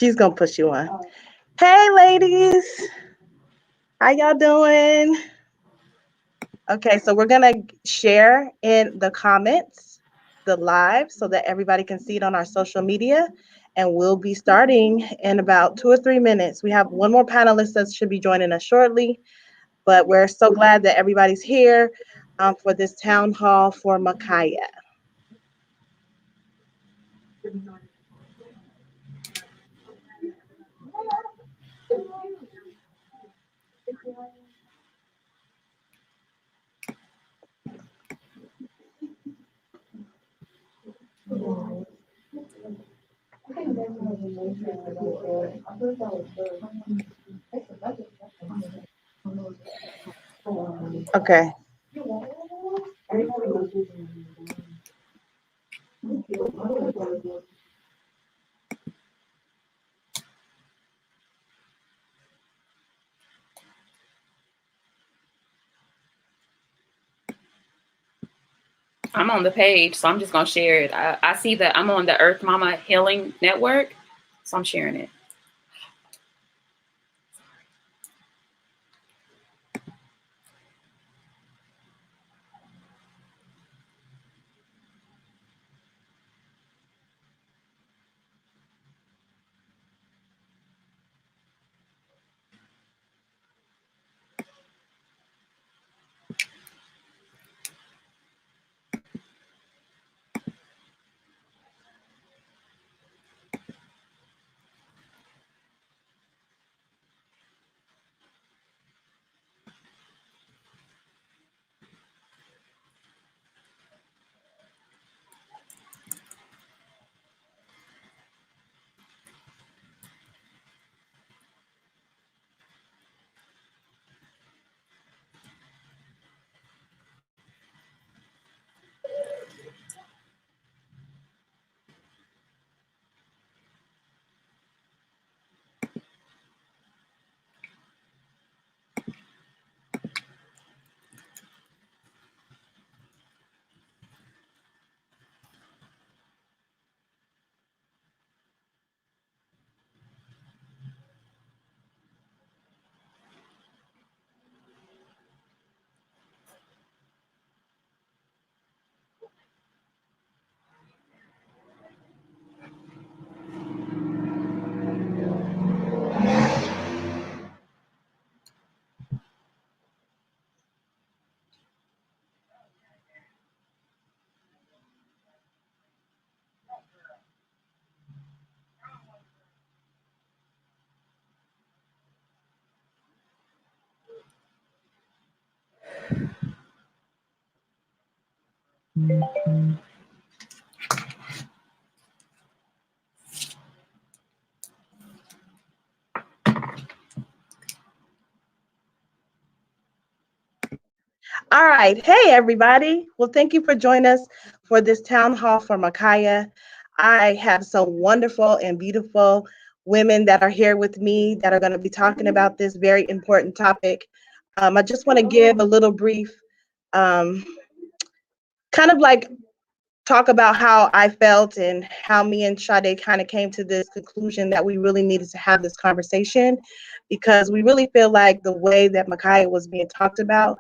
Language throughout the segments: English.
She's gonna push you on. Hey, ladies, how y'all doing? Okay, so we're gonna share in the comments the live so that everybody can see it on our social media, and we'll be starting in about 2 or 3 minutes. We have one more panelist that should be joining us shortly, but we're so glad that everybody's here for this town hall for Micaiah. Okay. I'm on the page, so I'm just going to share it. I see that I'm on the Earth Mama Healing Network, so I'm sharing it. All right. Hey, everybody. Well, thank you for joining us for this town hall for Micaiah. I have some wonderful and beautiful women that are here with me that are going to be talking about this very important topic. I just want to give a little brief, um, kind of like talk about how I felt and how me and Sade kind of came to this conclusion that we really needed to have this conversation because we really feel like the way that Micaiah was being talked about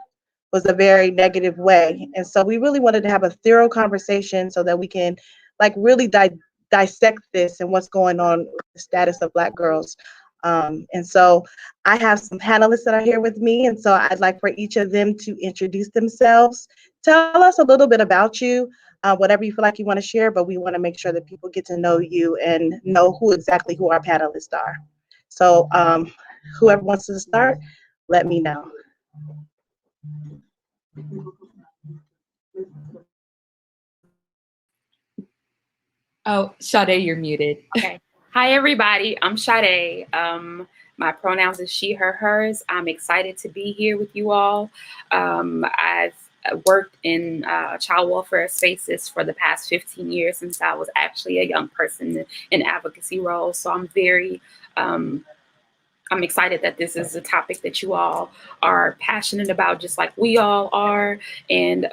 was a very negative way. And so we really wanted to have a thorough conversation so that we can like really dissect this and what's going on with the status of Black girls. And so I have some panelists that are here with me. And so I'd like for each of them to introduce themselves. Tell us a little bit about you, whatever you feel like you want to share, but we want to make sure that people get to know you and know who our panelists are. So whoever wants to start, let me know. Oh, Sade, you're muted. Okay. Hi, everybody. I'm Sade. My pronouns is she, her, hers. I'm excited to be here with you all. I've worked in child welfare spaces for the past 15 years since I was actually a young person in advocacy roles. So I'm very I'm excited that this is a topic that you all are passionate about, just like we all are. And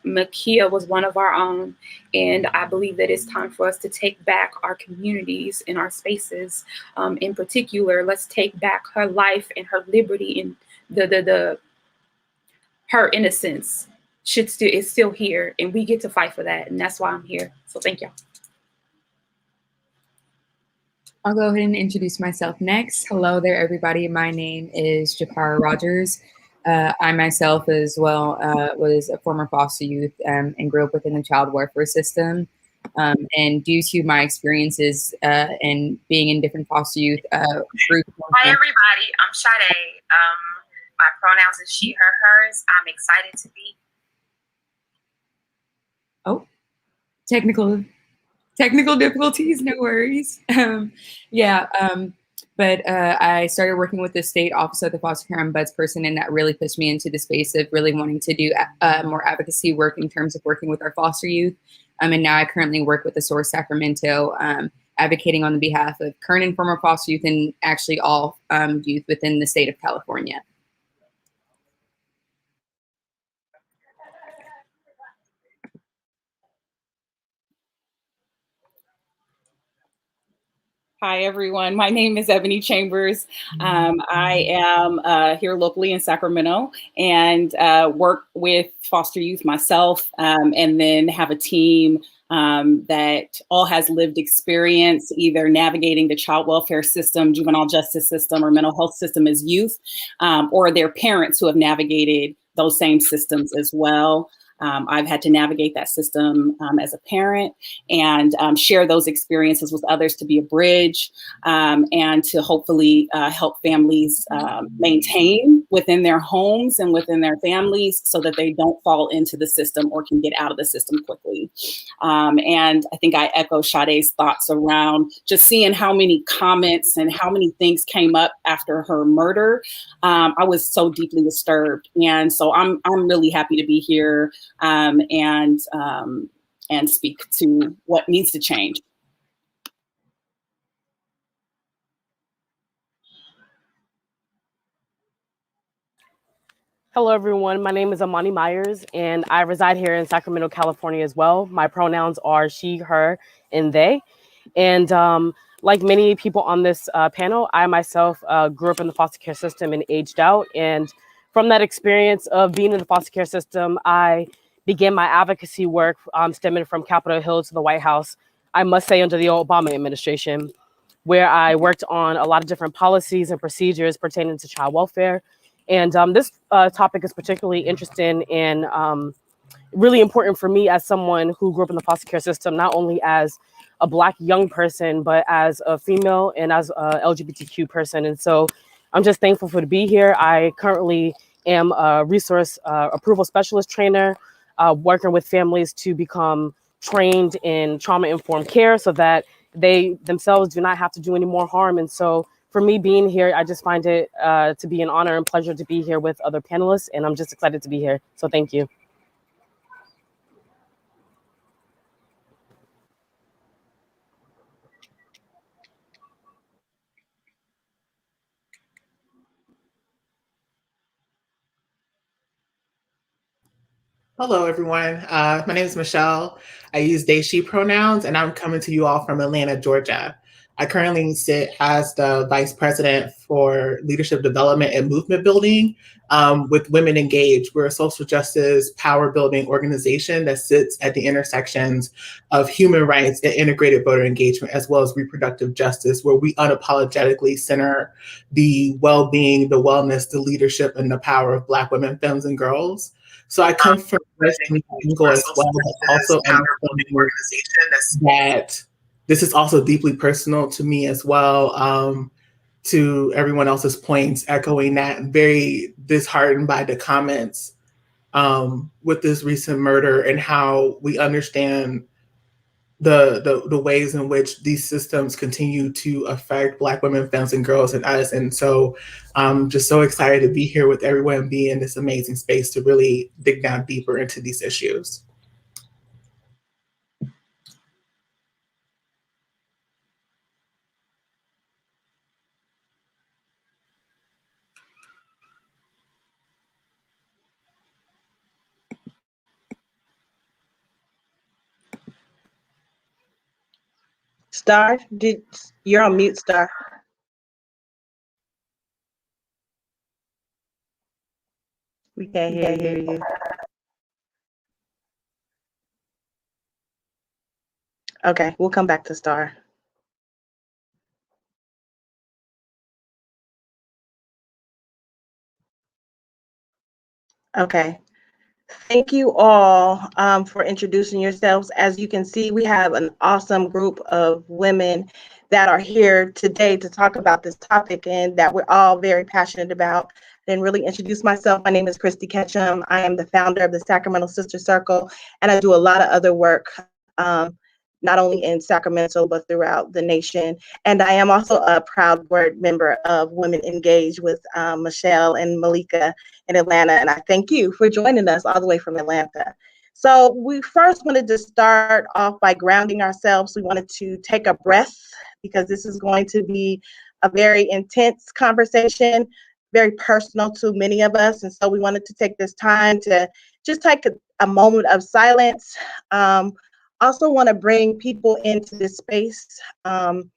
Makia was one of our own. And I believe that it's time for us to take back our communities and our spaces. In particular, let's take back her life and her liberty and her innocence is still here. And we get to fight for that. And that's why I'm here. So thank you. I'll go ahead and introduce myself next. Hello there, everybody. My name is Jakara Rogers. I myself as well was a former foster youth and grew up within the child welfare system. And due to my experiences and being in different foster youth groups. Hi, everybody. I'm Sade. My pronouns is she, her, hers. I'm excited to be. Oh, technical difficulties, no worries. But I started working with the state office of the foster care ombudsperson, and that really pushed me into the space of really wanting to do more advocacy work in terms of working with our foster youth. And now I currently work with the Source Sacramento, advocating on the behalf of current and former foster youth and actually all youth within the state of California. Hi, everyone. My name is Ebony Chambers. I am here locally in Sacramento and work with foster youth myself, and then have a team that all has lived experience, either navigating the child welfare system, juvenile justice system, or mental health system as youth, or their parents who have navigated those same systems as well. I've had to navigate that system as a parent and share those experiences with others to be a bridge and to hopefully help families maintain within their homes and within their families so that they don't fall into the system or can get out of the system quickly. And I think I echo Sade's thoughts around just seeing how many comments and how many things came up after her murder. I was so deeply disturbed. And so I'm really happy to be here and speak to what needs to change. Hello, everyone. My name is Amnoni Myers, and I reside here in Sacramento, California as well. My pronouns are she, her, and they. And like many people on this panel, I myself grew up in the foster care system and aged out. And from that experience of being in the foster care system, I began my advocacy work stemming from Capitol Hill to the White House, I must say under the Obama administration, where I worked on a lot of different policies and procedures pertaining to child welfare. And this topic is particularly interesting and really important for me as someone who grew up in the foster care system, not only as a Black young person, but as a female and as a LGBTQ person. And so I'm just thankful to be here. I currently am a resource approval specialist trainer, working with families to become trained in trauma-informed care so that they themselves do not have to do any more harm. And so for me being here, I just find it to be an honor and pleasure to be here with other panelists, and I'm just excited to be here. So thank you. Hello, everyone. My name is Michelle. I use they, she pronouns, and I'm coming to you all from Atlanta, Georgia. I currently sit as the Vice President for Leadership Development and Movement Building with Women Engaged. We're a social justice power building organization that sits at the intersections of human rights and integrated voter engagement, as well as reproductive justice, where we unapologetically center the well-being, the wellness, the leadership, and the power of Black women, femmes, and girls. So I come from this angle as well, but also understanding that this is also deeply personal to me as well. To everyone else's points, echoing that, very disheartened by the comments with this recent murder and how we understand the ways in which these systems continue to affect Black women, femmes, and girls and us. And so I'm just so excited to be here with everyone and be in this amazing space to really dig down deeper into these issues. Starr, you're on mute, Starr. We can't hear you. Okay, we'll come back to Starr. Okay. Thank you all for introducing yourselves. As you can see, we have an awesome group of women that are here today to talk about this topic and that we're all very passionate about. Then really introduce myself. My name is Christy Ketchum. I am the founder of the Sacramento Sister Circle, and I do a lot of other work, not only in Sacramento, but throughout the nation. And I am also a proud board member of Women Engage with Michelle and Malika in Atlanta. And I thank you for joining us all the way from Atlanta. So we first wanted to start off by grounding ourselves. We wanted to take a breath because this is going to be a very intense conversation, very personal to many of us. And so we wanted to take this time to just take a moment of silence. Also want to bring people into this space and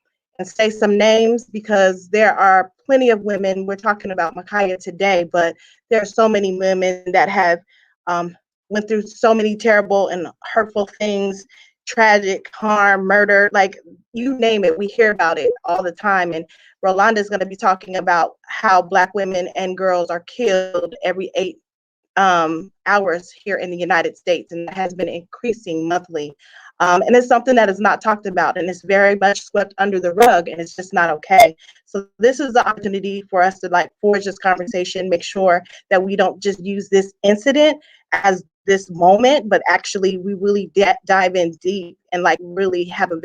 say some names because there are plenty of women. We're talking about Micaiah today, but there are so many women that have went through so many terrible and hurtful things, tragic harm, murder, like you name it. We hear about it all the time. And Rolanda is going to be talking about how Black women and girls are killed every 8 hours here in the United States, and that has been increasing monthly. And it's something that is not talked about, and it's very much swept under the rug, and it's just not okay. So this is the opportunity for us to like forge this conversation, make sure that we don't just use this incident as this moment, but actually we really dive in deep and like really have a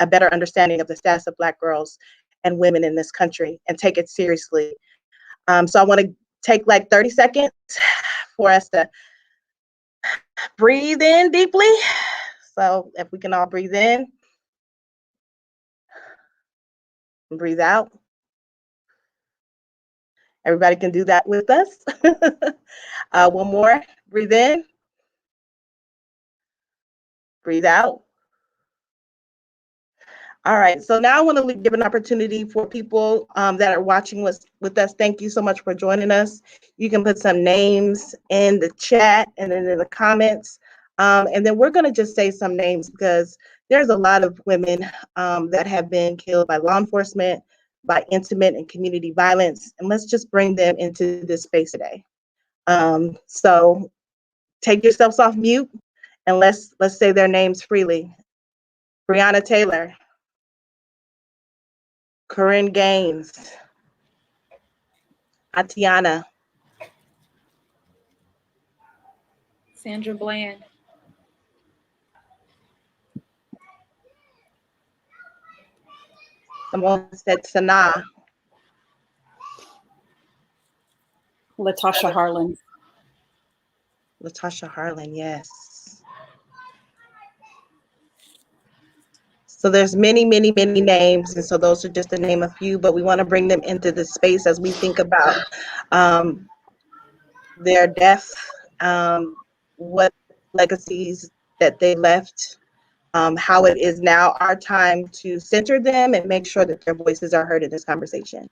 better understanding of the status of Black girls and women in this country and take it seriously. So I want to take like 30 seconds for us to breathe in deeply. So if we can all breathe in and breathe out. Everybody can do that with us. One more, breathe in, breathe out. All right, so now I want to give an opportunity for people that are watching with us. Thank you so much for joining us. You can put some names in the chat and then in the comments. And then we're going to just say some names because there's a lot of women that have been killed by law enforcement, by intimate and community violence. And let's just bring them into this space today. So take yourselves off mute and let's say their names freely. Breonna Taylor. Corinne Gaines, Atiana, Sandra Bland, someone said Sanaa, Latasha Harlan. Latasha Harlan, yes. So there's many, many, many names, and so those are just to name a few, but we want to bring them into the space as we think about their death, what legacies that they left, how it is now our time to center them and make sure that their voices are heard in this conversation.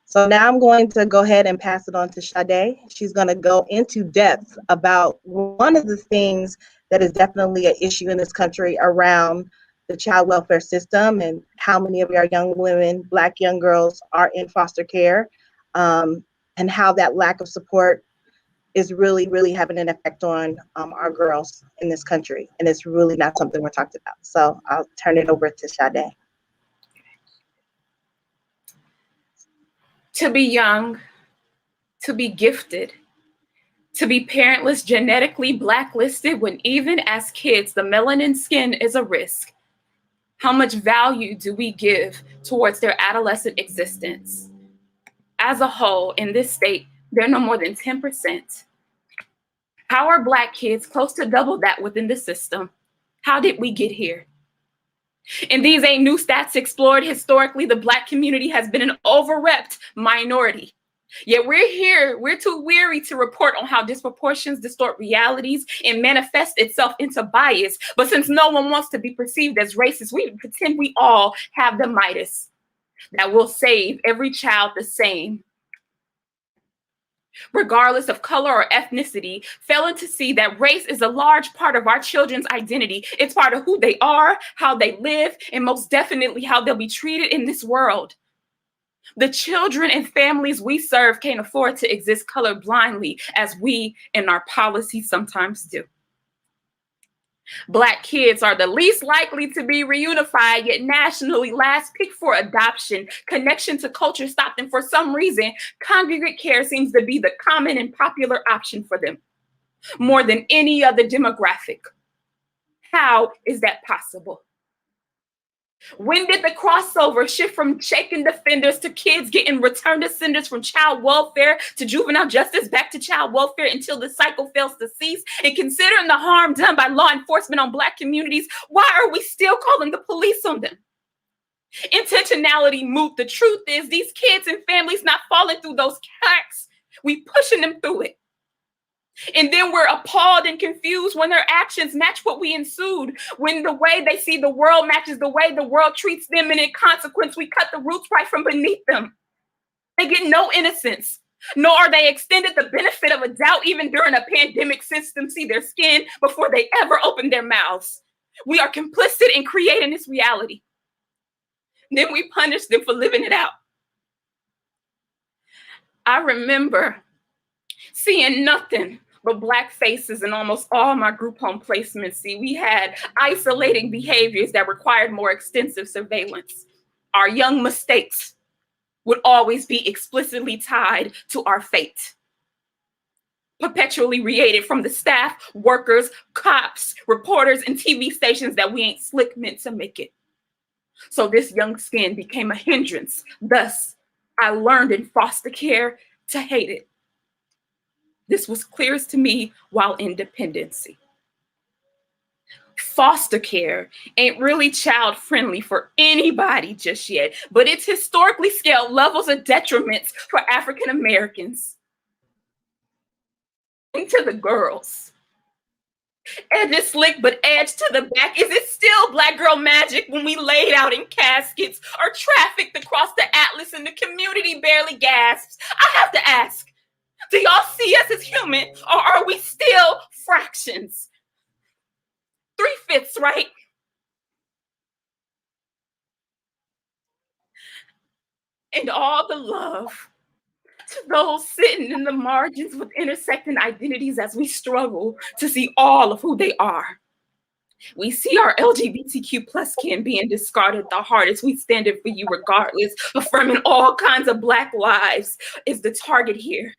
So now I'm going to go ahead and pass it on to Sade. She's going to go into depth about one of the things that is definitely an issue in this country around the child welfare system and how many of our young women, Black young girls, are in foster care, and how that lack of support is really, really having an effect on our girls in this country. And it's really not something we're talking about. So I'll turn it over to Sade. to be young, to be gifted, to be parentless, genetically blacklisted when even as kids, the melanin skin is a risk. How much value do we give towards their adolescent existence? As a whole, in this state, they're no more than 10%. How are Black kids close to double that within the system? How did we get here? And these ain't new stats explored. Historically, the Black community has been an overrepped minority. Yet we're too weary to report on how disproportions distort realities and manifest itself into bias. But since no one wants to be perceived as racist, we pretend we all have the Midas that will save every child the same, regardless of color or ethnicity, failing to see that race is a large part of our children's identity. It's part of who they are, how they live, and most definitely how they'll be treated in this world. The children and families we serve can't afford to exist colorblindly as we in our policies sometimes do. Black kids are the least likely to be reunified, yet nationally last picked for adoption. Connection to culture stopped, and for some reason, congregate care seems to be the common and popular option for them, more than any other demographic. How is that possible? When did the crossover shift from shaken defenders to kids getting returned descendants, from child welfare to juvenile justice back to child welfare, until the cycle fails to cease? And considering the harm done by law enforcement on Black communities, why are we still calling the police on them? Intentionality moot. The truth is these kids and families not falling through those cracks. We pushing them through it. And then we're appalled and confused when their actions match what we ensued, when the way they see the world matches the way the world treats them, and in consequence, we cut the roots right from beneath them. They get no innocence, nor are they extended the benefit of a doubt even during a pandemic. System see their skin before they ever open their mouths. We are complicit in creating this reality. Then we punish them for living it out. I remember seeing nothing but Black faces in almost all my group home placements. See, we had isolating behaviors that required more extensive surveillance. Our young mistakes would always be explicitly tied to our fate, perpetually created from the staff, workers, cops, reporters, and TV stations that we ain't slick meant to make it. So this young skin became a hindrance. Thus, I learned in foster care to hate it. This was clearest to me while in dependency. Foster care ain't really child friendly for anybody just yet, but it's historically scaled levels of detriments for African Americans. Into the girls. Edges slick, but edge to the back. Is it still Black girl magic when we laid out in caskets or trafficked across the atlas and the community barely gasps? I have to ask, do y'all see us as human, or are we still fractions? 3/5, right? And all the love to those sitting in the margins with intersecting identities as we struggle to see all of who they are. We see our LGBTQ plus kin being discarded the hardest. We stand up for you regardless, affirming all kinds of Black lives is the target here.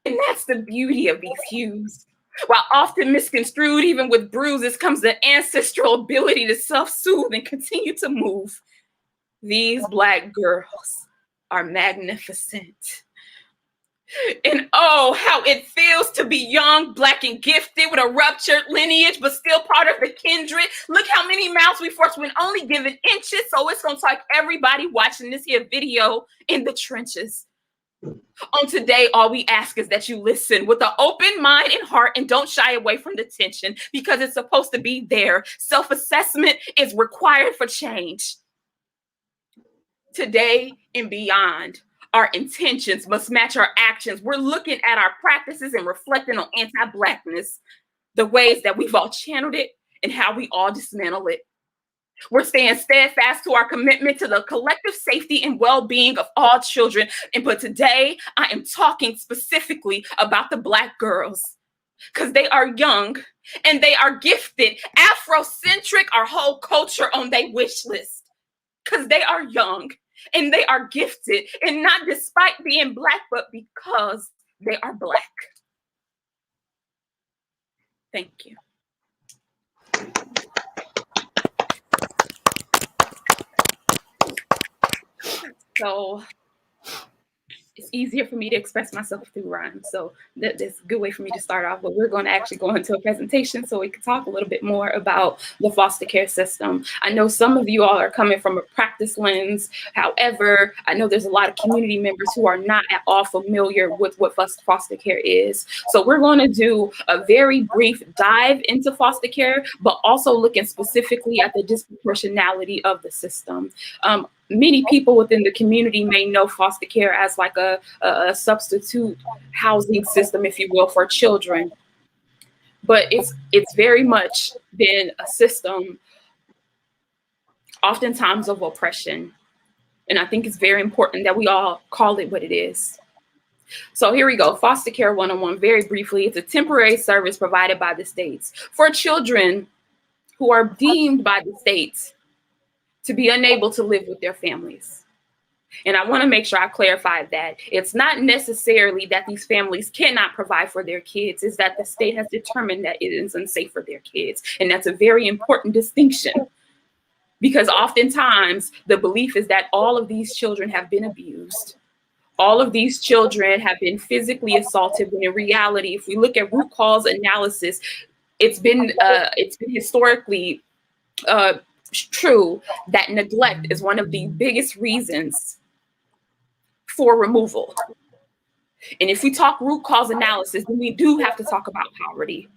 And that's the beauty of these hues. While often misconstrued, even with bruises, comes the ancestral ability to self-soothe and continue to move. These Black girls are magnificent. And oh, how it feels to be young, Black, and gifted with a ruptured lineage, but still part of the kindred. Look how many mouths we forced when only given inches. So it's going to take everybody watching this here video in the trenches. On today, all we ask is that you listen with an open mind and heart and don't shy away from the tension, because it's supposed to be there. Self-assessment is required for change. Today and beyond, our intentions must match our actions. We're looking at our practices and reflecting on anti-Blackness, the ways that we've all channeled it and how we all dismantle it. We're staying steadfast to our commitment to the collective safety and well-being of all children. But today, I am talking specifically about the Black girls, because they are young and they are gifted. Afrocentric, our whole culture on their wish list, because they are young and they are gifted, and not despite being Black, but because they are Black. Thank you. So it's easier for me to express myself through rhyme. So that's a good way for me to start off. But we're going to actually go into a presentation so we can talk a little bit more about the foster care system. I know some of you all are coming from a practice lens. However, I know there's a lot of community members who are not at all familiar with what foster care is. So we're going to do a very brief dive into foster care, but also looking specifically at the disproportionality of the system. Many people within the community may know foster care as like a substitute housing system, if you will, for children. But it's very much been a system, oftentimes of oppression. And I think it's very important that we all call it what it is. So here we go. Foster Care 101, very briefly. It's a temporary service provided by the states for children who are deemed by the states to be unable to live with their families. And I want to make sure I clarify that it's not necessarily that these families cannot provide for their kids, it's that the state has determined that it is unsafe for their kids. And that's a very important distinction, because oftentimes the belief is that all of these children have been abused. All of these children have been physically assaulted, when in reality, if we look at root cause analysis, it's been historically true that neglect is one of the biggest reasons for removal. And if we talk root cause analysis, then we do have to talk about poverty.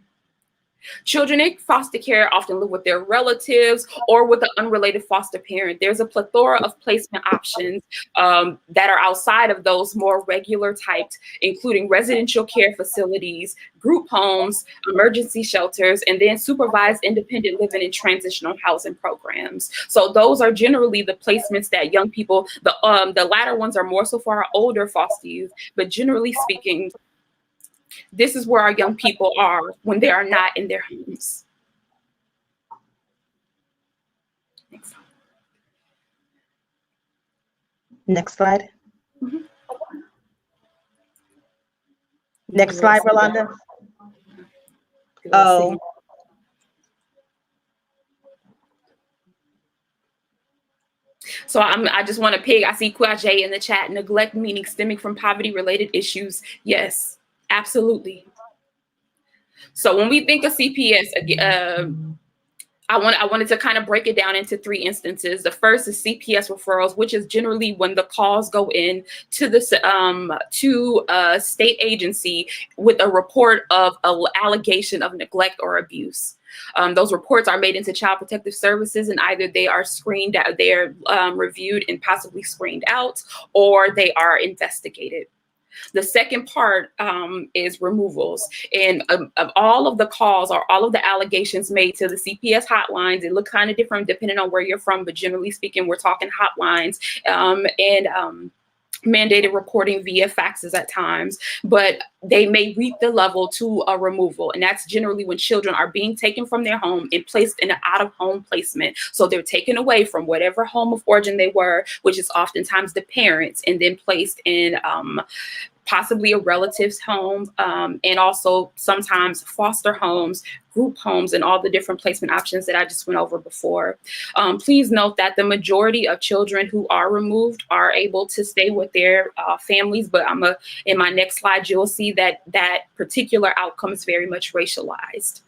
Children in foster care often live with their relatives or with an unrelated foster parent. There's a plethora of placement options that are outside of those more regular types, including residential care facilities, group homes, emergency shelters, and then supervised independent living and transitional housing programs. So those are generally the placements that young people, the latter ones are more so for our older foster youth, but generally speaking, this is where our young people are when they are not in their homes. Next slide. Mm-hmm. Next slide, Rolanda. Oh. So I just want to I see Kwaje in the chat, neglect meaning stemming from poverty-related issues. Yes, absolutely. So when we think of CPS, I wanted to kind of break it down into three instances. The first is CPS referrals, which is generally when the calls go in to the to a state agency with a report of an allegation of neglect or abuse. Those reports are made into Child Protective Services, and either they are screened out, they're reviewed and possibly screened out, or they are investigated. The second part is removals. And of all of the calls or all of the allegations made to the CPS hotlines, it looks kind of different depending on where you're from, but generally speaking, we're talking hotlines and mandated reporting via faxes at times, but they may reach the level to a removal. And that's generally when children are being taken from their home and placed in an out-of-home placement. So they're taken away from whatever home of origin they were, which is oftentimes the parents, and then placed in possibly a relative's home, and also sometimes foster homes, group homes, and all the different placement options that I just went over before. Please note that the majority of children who are removed are able to stay with their families, but in my next slide, you'll see that that particular outcome is very much racialized.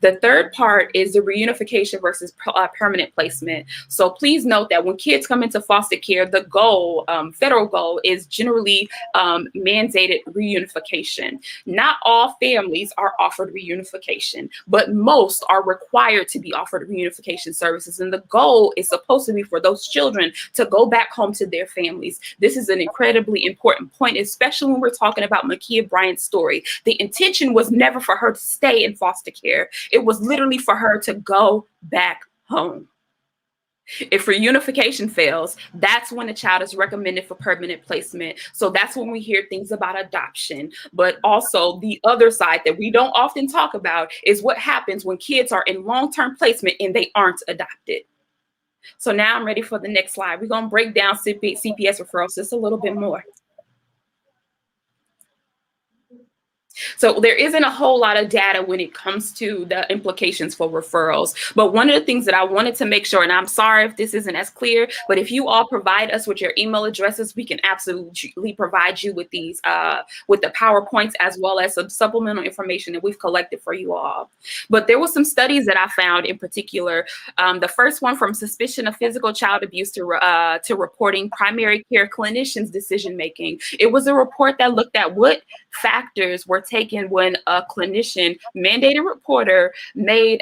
The third part is the reunification versus permanent placement. So please note that when kids come into foster care, the goal, federal goal, is generally mandated reunification. Not all families are offered reunification, but most are required to be offered reunification services. And the goal is supposed to be for those children to go back home to their families. This is an incredibly important point, especially when we're talking about Makia Bryant's story. The intention was never for her to stay in foster care. It was literally for her to go back home. If reunification fails, that's when a child is recommended for permanent placement. So that's when we hear things about adoption. But also the other side that we don't often talk about is what happens when kids are in long-term placement and they aren't adopted. So now I'm ready for the next slide. We're going to break down CPS referrals just a little bit more. So there isn't a whole lot of data when it comes to the implications for referrals. But one of the things that I wanted to make sure, and I'm sorry if this isn't as clear, but if you all provide us with your email addresses, we can absolutely provide you with these, with the PowerPoints, as well as some supplemental information that we've collected for you all. But there were some studies that I found in particular. The first one, from suspicion of physical child abuse to reporting primary care clinicians' decision-making. It was a report that looked at what factors were taken when a clinician, mandated reporter, made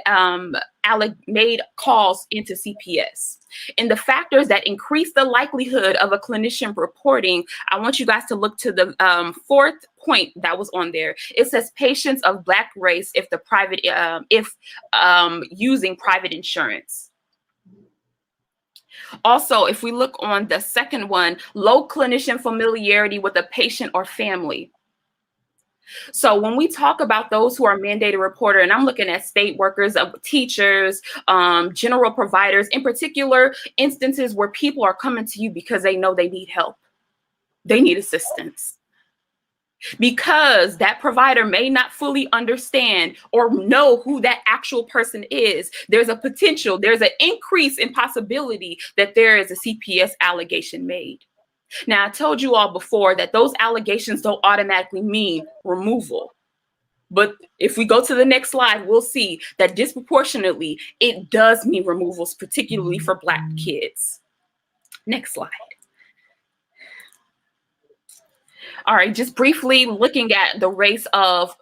calls into CPS. And the factors that increase the likelihood of a clinician reporting, I want you guys to look to the fourth point that was on there. It says patients of Black race if the private, using private insurance. Also, if we look on the second one, low clinician familiarity with a patient or family. So when we talk about those who are mandated reporter, and I'm looking at state workers, teachers, general providers, in particular instances where people are coming to you because they know they need help, they need assistance. Because that provider may not fully understand or know who that actual person is, there's a potential, there's an increase in possibility that there is a CPS allegation made. Now, I told you all before that those allegations don't automatically mean removal. But if we go to the next slide, we'll see that disproportionately, it does mean removals, particularly for Black kids. Next slide. All right, just briefly looking at the race of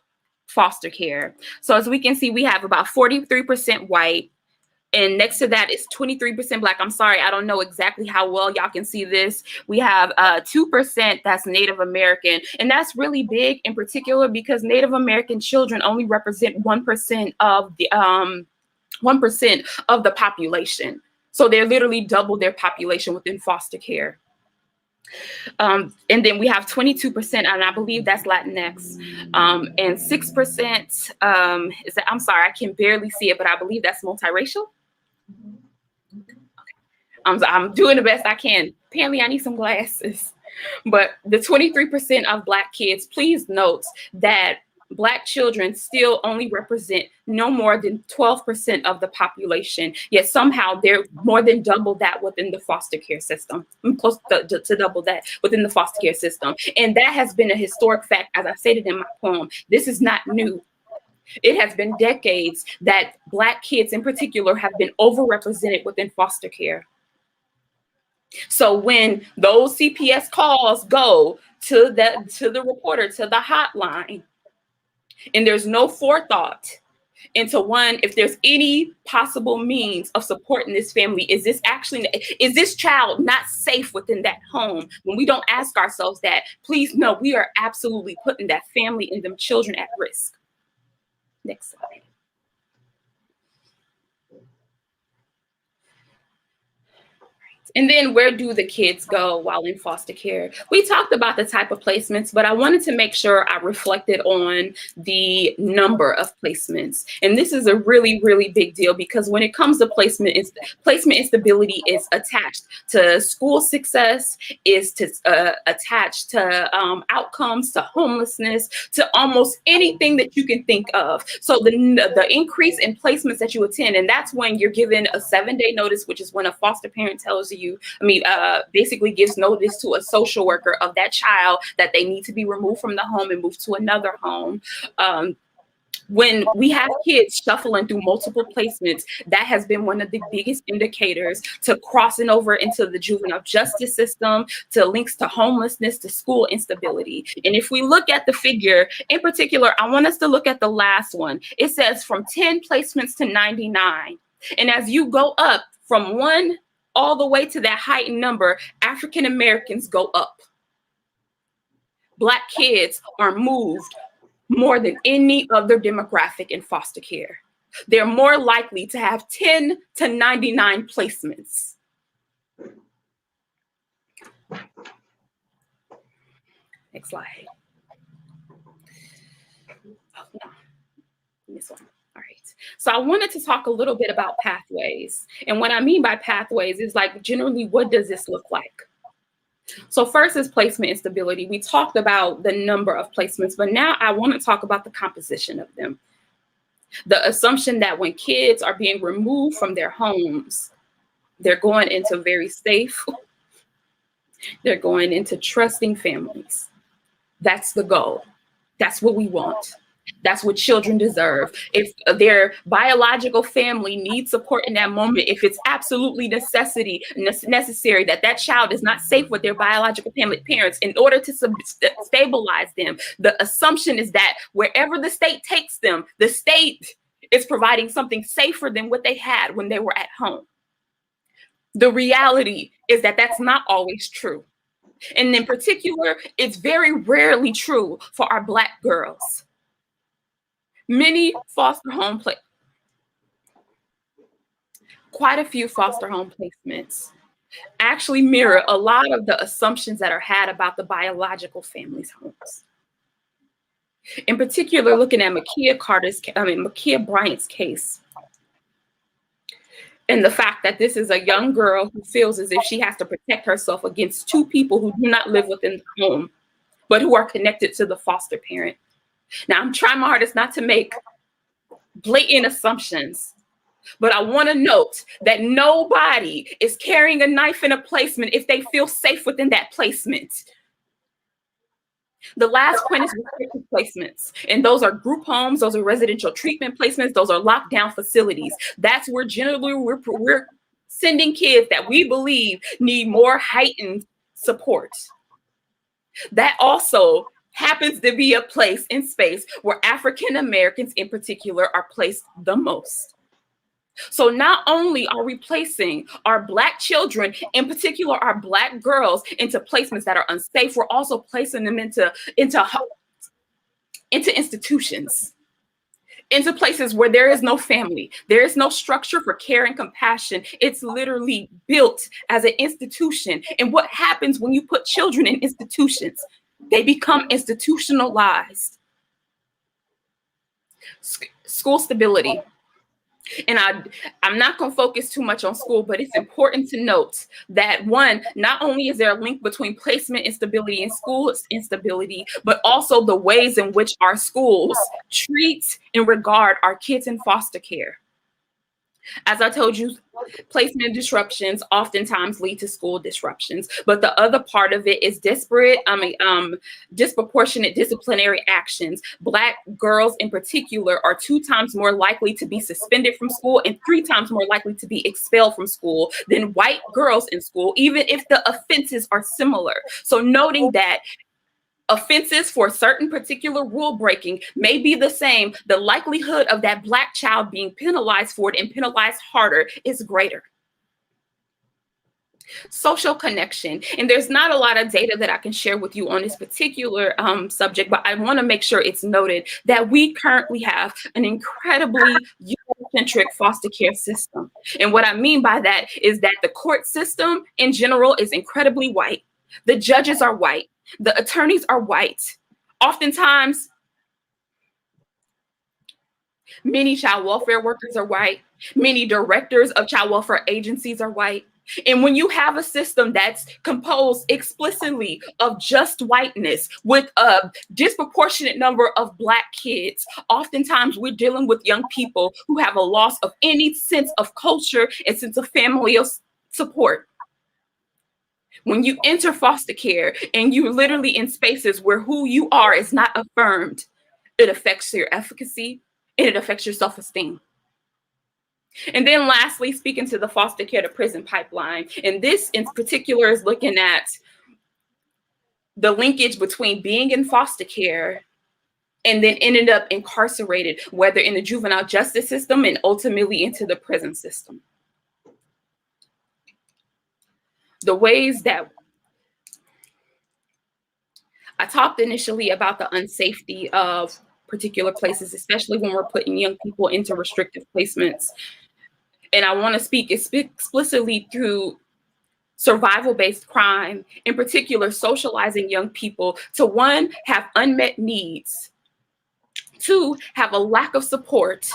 foster care. So as we can see, we have about 43% white, and next to that is 23% Black. I'm sorry, I don't know exactly how well y'all can see this. We have 2% that's Native American, and that's really big in particular because Native American children only represent 1% of the 1% of the population. So they're literally double their population within foster care. And then we have 22%, and I believe that's Latinx, and 6% is that, I'm sorry, I can barely see it, but I believe that's multiracial. I'm doing the best I can. Apparently, I need some glasses. But the 23% of Black kids, please note that Black children still only represent no more than 12% of the population, yet somehow they're more than double that within the foster care system, close to double that within the foster care system. And that has been a historic fact, as I stated in my poem. This is not new. It has been decades that Black kids in particular have been overrepresented within foster care. So when those CPS calls go to the reporter, to the hotline, and there's no forethought into one, if there's any possible means of supporting this family, is this child not safe within that home? When we don't ask ourselves that, please know we are absolutely putting that family and them children at risk. Next slide. And then where do the kids go while in foster care? We talked about the type of placements, but I wanted to make sure I reflected on the number of placements. And this is a really, really big deal because when it comes to placement instability is attached to school success, is attached to outcomes, to homelessness, to almost anything that you can think of. So the increase in placements that you attend, and that's when you're given a 7-day notice, which is when a foster parent tells you, basically gives notice to a social worker of that child that they need to be removed from the home and moved to another home. When we have kids shuffling through multiple placements, that has been one of the biggest indicators to crossing over into the juvenile justice system, to links to homelessness, to school instability. And if we look at the figure, in particular, I want us to look at the last one. It says from 10 placements to 99. And as you go up from 1 all the way to that heightened number, African Americans go up. Black kids are moved more than any other demographic in foster care. They're more likely to have 10 to 99 placements. Next slide. Oh, no. This one. All right. So I wanted to talk a little bit about pathways. And what I mean by pathways is like, generally, what does this look like? So first is placement instability. We talked about the number of placements, but now I want to talk about the composition of them. The assumption that when kids are being removed from their homes, they're going into very safe, they're going into trusting families. That's the goal. That's what we want. That's what children deserve. If their biological family needs support in that moment, if it's absolutely necessary that that child is not safe with their biological family parents in order to stabilize them, the assumption is that wherever the state takes them, the state is providing something safer than what they had when they were at home. The reality is that that's not always true. And in particular, it's very rarely true for our Black girls. Many foster home quite a few foster home placements actually mirror a lot of the assumptions that are had about the biological family's homes. In particular, looking at Makia Bryant's case, and the fact that this is a young girl who feels as if she has to protect herself against two people who do not live within the home, but who are connected to the foster parent. Now, I'm trying my hardest not to make blatant assumptions, but I want to note that nobody is carrying a knife in a placement if they feel safe within that placement. The last point is restricted placements, and those are group homes, those are residential treatment placements, those are lockdown facilities. That's where generally we're sending kids that we believe need more heightened support. That also happens to be a place in space where African Americans in particular are placed the most. So not only are we placing our Black children, in particular our Black girls, into placements that are unsafe, we're also placing them into institutions, into places where there is no family, there is no structure for care and compassion. It's literally built as an institution. And what happens when you put children in institutions? They become institutionalized. School stability. And I'm not going to focus too much on school, but it's important to note that one, not only is there a link between placement instability and school instability, but also the ways in which our schools treat and regard our kids in foster care. As I told you, placement disruptions oftentimes lead to school disruptions, but the other part of it is disproportionate disciplinary actions. Black girls in particular are 2 times more likely to be suspended from school and 3 times more likely to be expelled from school than white girls in school, even if the offenses are similar. So noting that offenses for certain particular rule breaking may be the same, the likelihood of that Black child being penalized for it and penalized harder is greater. Social connection. And there's not a lot of data that I can share with you on this particular subject, but I want to make sure it's noted that we currently have an incredibly Eurocentric foster care system. And what I mean by that is that the court system in general is incredibly white. The judges are white. The attorneys are white. Oftentimes, many child welfare workers are white. Many directors of child welfare agencies are white. And when you have a system that's composed explicitly of just whiteness with a disproportionate number of Black kids, oftentimes we're dealing with young people who have a loss of any sense of culture and sense of family support. When you enter foster care and you're literally in spaces where who you are is not affirmed, it affects your efficacy and it affects your self-esteem. And then lastly, speaking to the foster care to prison pipeline, and this in particular is looking at the linkage between being in foster care and then ended up incarcerated, whether in the juvenile justice system and ultimately into the prison system. The ways that I talked initially about the unsafety of particular places, especially when we're putting young people into restrictive placements. And I want to speak explicitly through survival-based crime, in particular, socializing young people to 1, have unmet needs, 2, have a lack of support,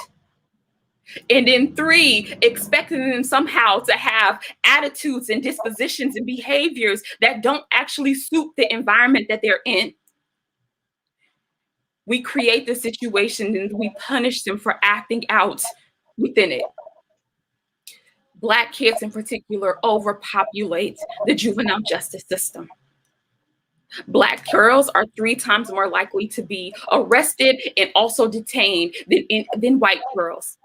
And then 3, expecting them somehow to have attitudes and dispositions and behaviors that don't actually suit the environment that they're in. We create the situation and we punish them for acting out within it. Black kids in particular overpopulate the juvenile justice system. Black girls are 3 times more likely to be arrested and also detained than white girls.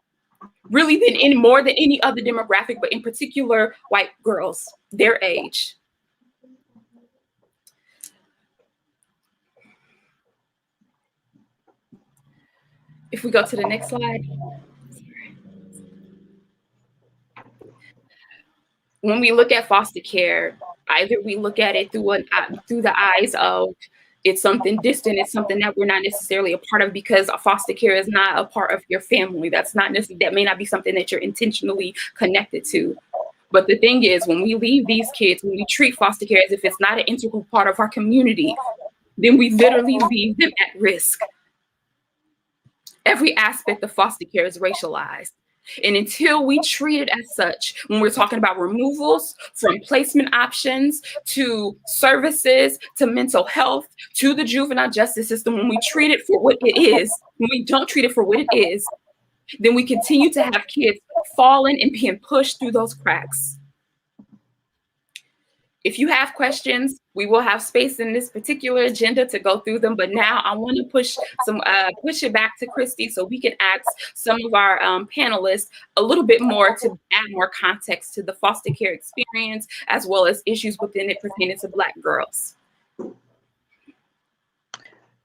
Really more than any other demographic, but in particular, white girls, their age. If we go to the next slide. When we look at foster care, either we look at it through the eyes of it's something distant, it's something that we're not necessarily a part of because foster care is not a part of your family. That may not be something that you're intentionally connected to. But the thing is, when we leave these kids, when we treat foster care as if it's not an integral part of our community, then we literally leave them at risk. Every aspect of foster care is racialized. And until we treat it as such, when we're talking about removals, from placement options to services, to mental health, to the juvenile justice system, when we treat it for what it is, when we don't treat it for what it is, then we continue to have kids falling and being pushed through those cracks. If you have questions, we will have space in this particular agenda to go through them. But now I want to push it back to Christy so we can ask some of our panelists a little bit more to add more context to the foster care experience, as well as issues within it pertaining to Black girls.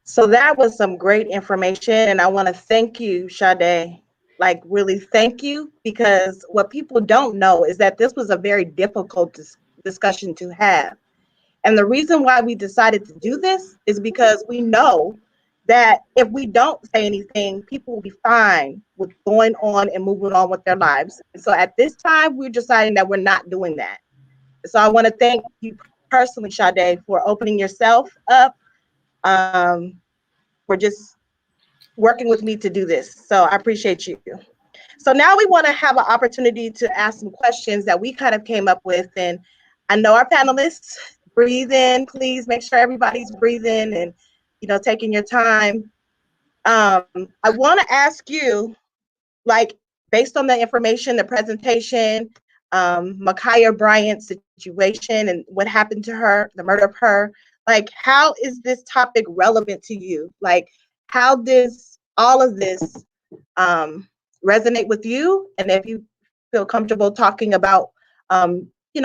So that was some great information. And I want to thank you, Sade. Like, really thank you, because what people don't know is that this was a very difficult discussion to have. And the reason why we decided to do this is because we know that if we don't say anything, people will be fine with going on and moving on with their lives. And so at this time, we're deciding that we're not doing that. So I want to thank you personally, Sade, for opening yourself up, for just working with me to do this. So I appreciate you. So now we want to have an opportunity to ask some questions that we kind of came up with. And I know our panelists, breathe in, please make sure everybody's breathing and, taking your time. I want to ask you, like, based on the information, the presentation, Ma'Khia Bryant's situation and what happened to her, the murder of her, like, how is this topic relevant to you? Like, how does all of this resonate with you? And if you feel comfortable talking about,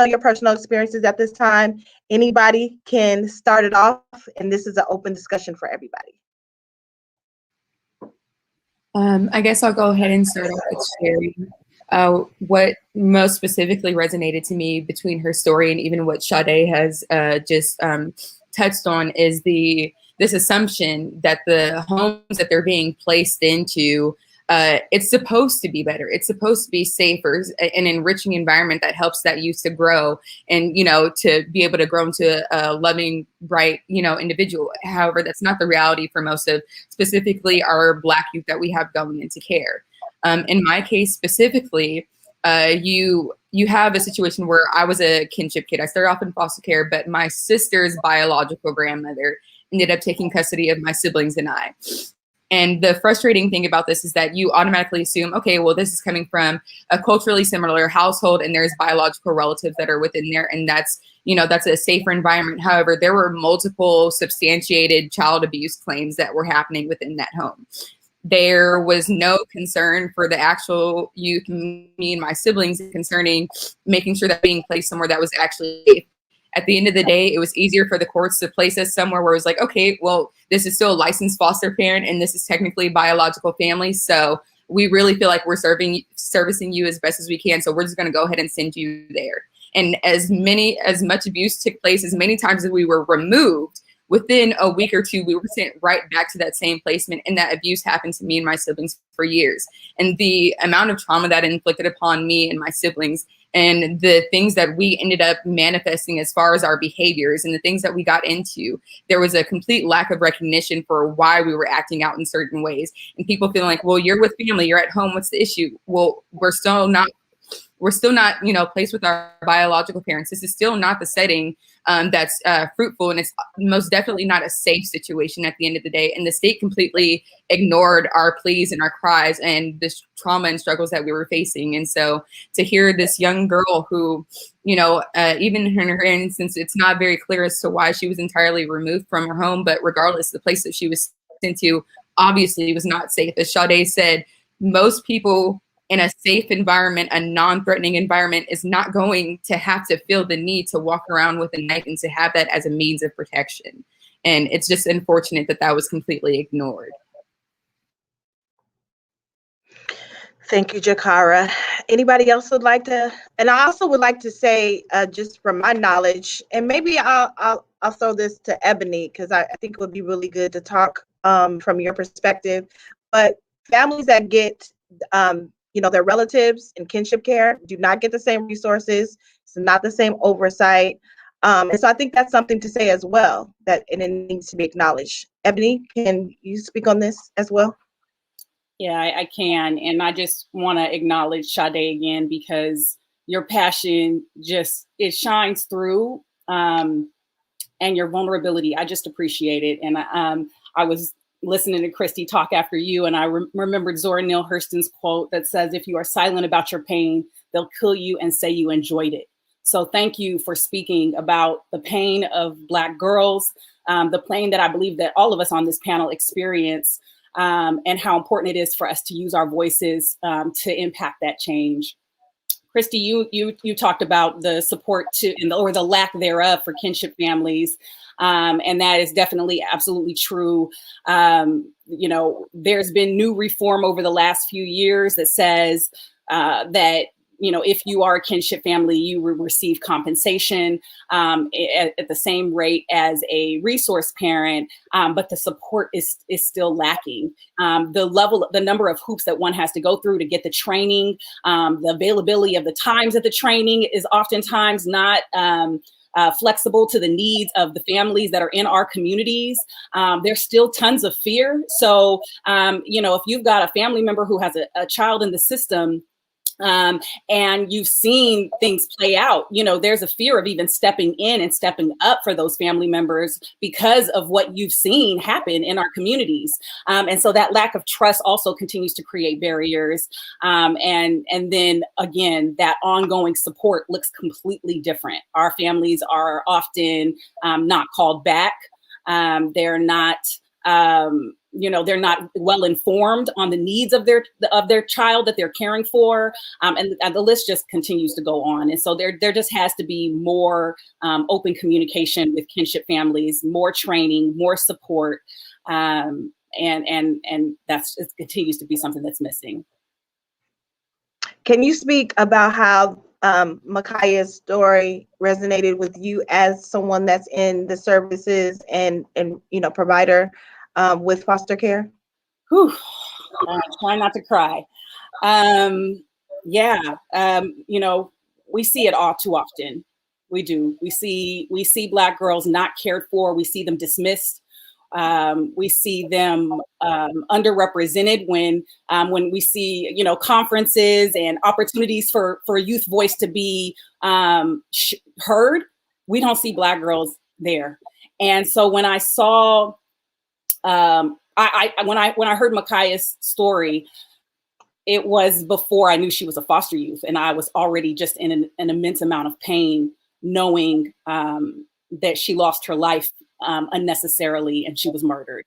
your personal experiences at this time, anybody can start it off, and this is an open discussion for everybody. I guess I'll go ahead and start off with sharing what most specifically resonated to me between her story and even what Sade has just touched on is this assumption that the homes that they're being placed into, it's supposed to be better. It's supposed to be safer, an enriching environment that helps that youth to grow and, to be able to grow into a loving, bright, individual. However, that's not the reality for most of specifically our Black youth that we have going into care. In my case specifically, you have a situation where I was a kinship kid. I started off in foster care, but my sister's biological grandmother ended up taking custody of my siblings and I. And the frustrating thing about this is that you automatically assume, okay, well, this is coming from a culturally similar household and there's biological relatives that are within there. And that's a safer environment. However, there were multiple substantiated child abuse claims that were happening within that home. There was no concern for the actual youth, me and my siblings, concerning making sure that being placed somewhere that was actually safe. At the end of the day, it was easier for the courts to place us somewhere where it was like, okay, well, this is still a licensed foster parent and this is technically biological family. So we really feel like we're servicing you as best as we can. So we're just going to go ahead and send you there. And as much abuse took place, as many times as we were removed, within a week or two, we were sent right back to that same placement. And that abuse happened to me and my siblings for years. And the amount of trauma that inflicted upon me and my siblings and the things that we ended up manifesting as far as our behaviors and the things that we got into, there was a complete lack of recognition for why we were acting out in certain ways. And people feeling like, well, you're with family, you're at home, what's the issue? Well, we're still not, you know, placed with our biological parents. This is still not the setting that's fruitful, and it's most definitely not a safe situation at the end of the day. And the state completely ignored our pleas and our cries and the trauma and struggles that we were facing. And so to hear this young girl who, you know, even in her instance, it's not very clear as to why she was entirely removed from her home, but regardless, the place that she was sent to obviously was not safe. As Sade said, most people in a safe environment, a non-threatening environment, is not going to have to feel the need to walk around with a knife and to have that as a means of protection. And it's just unfortunate that that was completely ignored. Thank you, Jakara. Anybody else would like to? And I also would like to say, just from my knowledge, and maybe I'll throw this to Ebony, because I think it would be really good to talk from your perspective. But families that get you know, their relatives in kinship care do not get the same resources. It's not the same oversight. And so I think that's something to say as well, that and it needs to be acknowledged. Ebony, can you speak on this as well? Yeah, I can. And I just want to acknowledge Sade again, because your passion just, it shines through, and your vulnerability. I just appreciate it. And I was listening to Christy talk after you, and I remembered Zora Neale Hurston's quote that says, if you are silent about your pain, they'll kill you and say you enjoyed it. So thank you for speaking about the pain of Black girls, the pain that I believe that all of us on this panel experience, and how important it is for us to use our voices to impact that change. Christy, you talked about the support to, or the lack thereof, for kinship families. And that is definitely absolutely true. You know, there's been new reform over the last few years that says that, you know, if you are a kinship family, you will receive compensation at the same rate as a resource parent, but the support is still lacking. The number of hoops that one has to go through to get the training, the availability of the times of the training is oftentimes not flexible to the needs of the families that are in our communities. There's still tons of fear. So, you know, if you've got a family member who has a child in the system, and you've seen things play out, you know, there's a fear of even stepping in and stepping up for those family members because of what you've seen happen in our communities. And so that lack of trust also continues to create barriers. And then again, that ongoing support looks completely different. Our families are often not called back. They're not, you know, they're not well informed on the needs of their child that they're caring for, and the list just continues to go on. And so there just has to be more open communication with kinship families, more training, more support, and that's, it continues to be something that's missing. Can you speak about how Makaya's story resonated with you as someone that's in the services and you know, provider with foster care? Whew. Try not to cry. Yeah, you know, we see it all too often. We do. We see Black girls not cared for. We see them dismissed. We see them underrepresented when we see, you know, conferences and opportunities for youth voice to be heard. We don't see Black girls there. And so when I saw, when I heard Makaya's story, it was before I knew she was a foster youth, and I was already just in an immense amount of pain, knowing that she lost her life unnecessarily and she was murdered.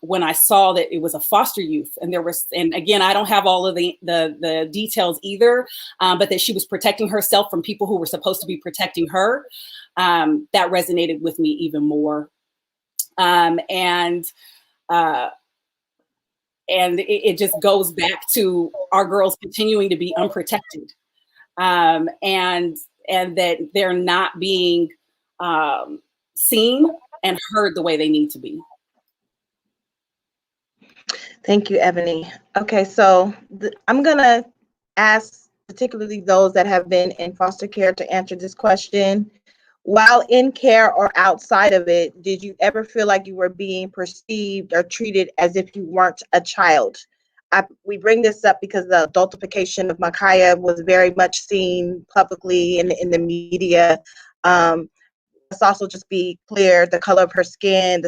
When I saw that it was a foster youth, and and again, I don't have all of the details either, but that she was protecting herself from people who were supposed to be protecting her, that resonated with me even more. And it just goes back to our girls continuing to be unprotected, and that they're not being seen and heard the way they need to be. Thank you, Ebony. Okay, so I'm gonna ask particularly those that have been in foster care, to answer this question. While in care or outside of it, did you ever feel like you were being perceived or treated as if you weren't a child? We bring this up because the adultification of Micaiah was very much seen publicly in the media. Let's also just be clear, the color of her skin,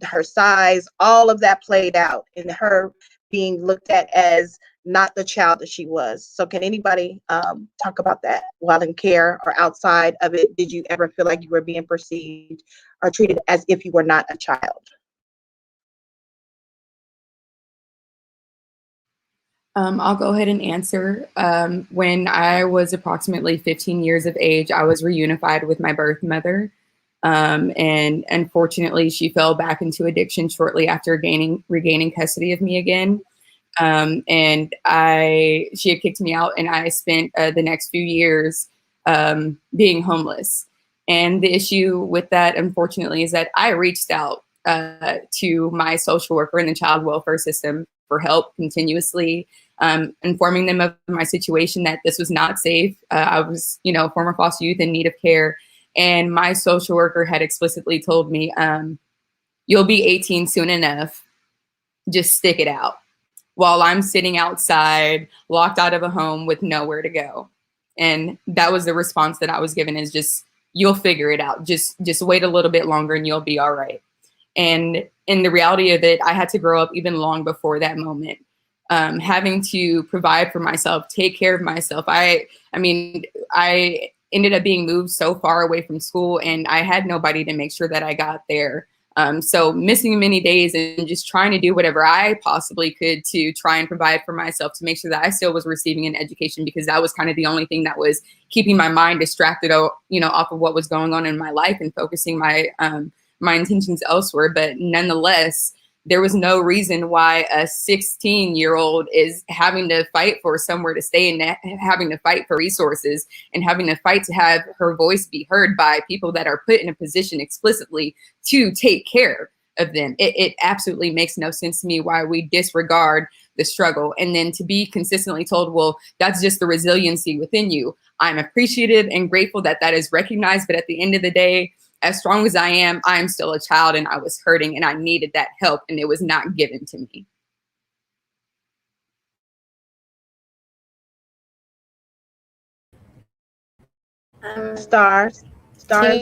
her size, all of that played out in her being looked at as not the child that she was. So can anybody talk about that while in care or outside of it? Did you ever feel like you were being perceived or treated as if you were not a child? I'll go ahead and answer. When I was approximately 15 years of age, I was reunified with my birth mother. And unfortunately, she fell back into addiction shortly after regaining custody of me again. And she had kicked me out, and I spent the next few years being homeless. And the issue with that, unfortunately, is that I reached out to my social worker in the child welfare system for help continuously, informing them of my situation, that this was not safe. I was, former foster youth in need of care. And my social worker had explicitly told me, you'll be 18 soon enough. Just stick it out. While I'm sitting outside, locked out of a home with nowhere to go. And that was the response that I was given, is just, you'll figure it out. Just wait a little bit longer and you'll be all right. And in the reality of it, I had to grow up even long before that moment. Having to provide for myself, take care of myself. I ended up being moved so far away from school, and I had nobody to make sure that I got there. So missing many days and just trying to do whatever I possibly could to try and provide for myself, to make sure that I still was receiving an education, because that was kind of the only thing that was keeping my mind distracted, off of what was going on in my life, and focusing my intentions elsewhere. But nonetheless, there was no reason why a 16-year-old is having to fight for somewhere to stay, and having to fight for resources, and having to fight to have her voice be heard by people that are put in a position explicitly to take care of them. It absolutely makes no sense to me why we disregard the struggle. And then to be consistently told, well, that's just the resiliency within you. I'm appreciative and grateful that that is recognized. But at the end of the day, as strong as I am, I'm still a child, and I was hurting, and I needed that help, and it was not given to me. Starr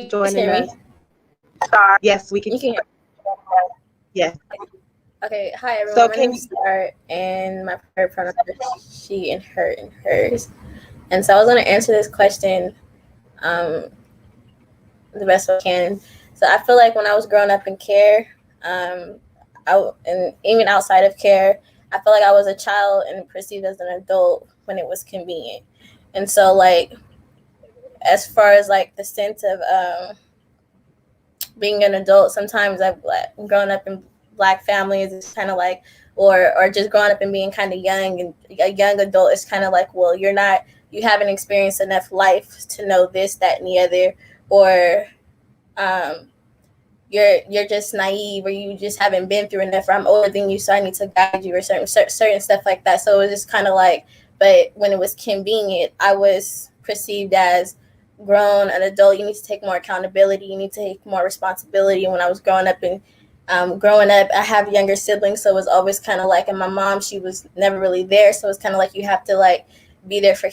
joining us. Starr, yes, we can. You can hear. Yes. Okay, hi everyone. So my name is Starr, and my preferred pronouns are she and her and hers. And so I was going to answer this question the best I can. So I feel like when I was growing up in care, and even outside of care, I feel like I was a child and perceived as an adult when it was convenient. And so, like, as far as like the sense of being an adult, sometimes I've grown up in Black families. It's kind of like, or just growing up and being kind of young, and a young adult is kind of like, well, you haven't experienced enough life to know this, that, and the other, or you're just naive, or you just haven't been through enough, or I'm older than you, so I need to guide you, or certain stuff like that. So it was just kind of like, but when it was convenient, I was perceived as grown, an adult. You need to take more accountability. You need to take more responsibility. When I was growing up, I have younger siblings, so it was always kind of like, and my mom, she was never really there, so it's kind of like you have to like be there for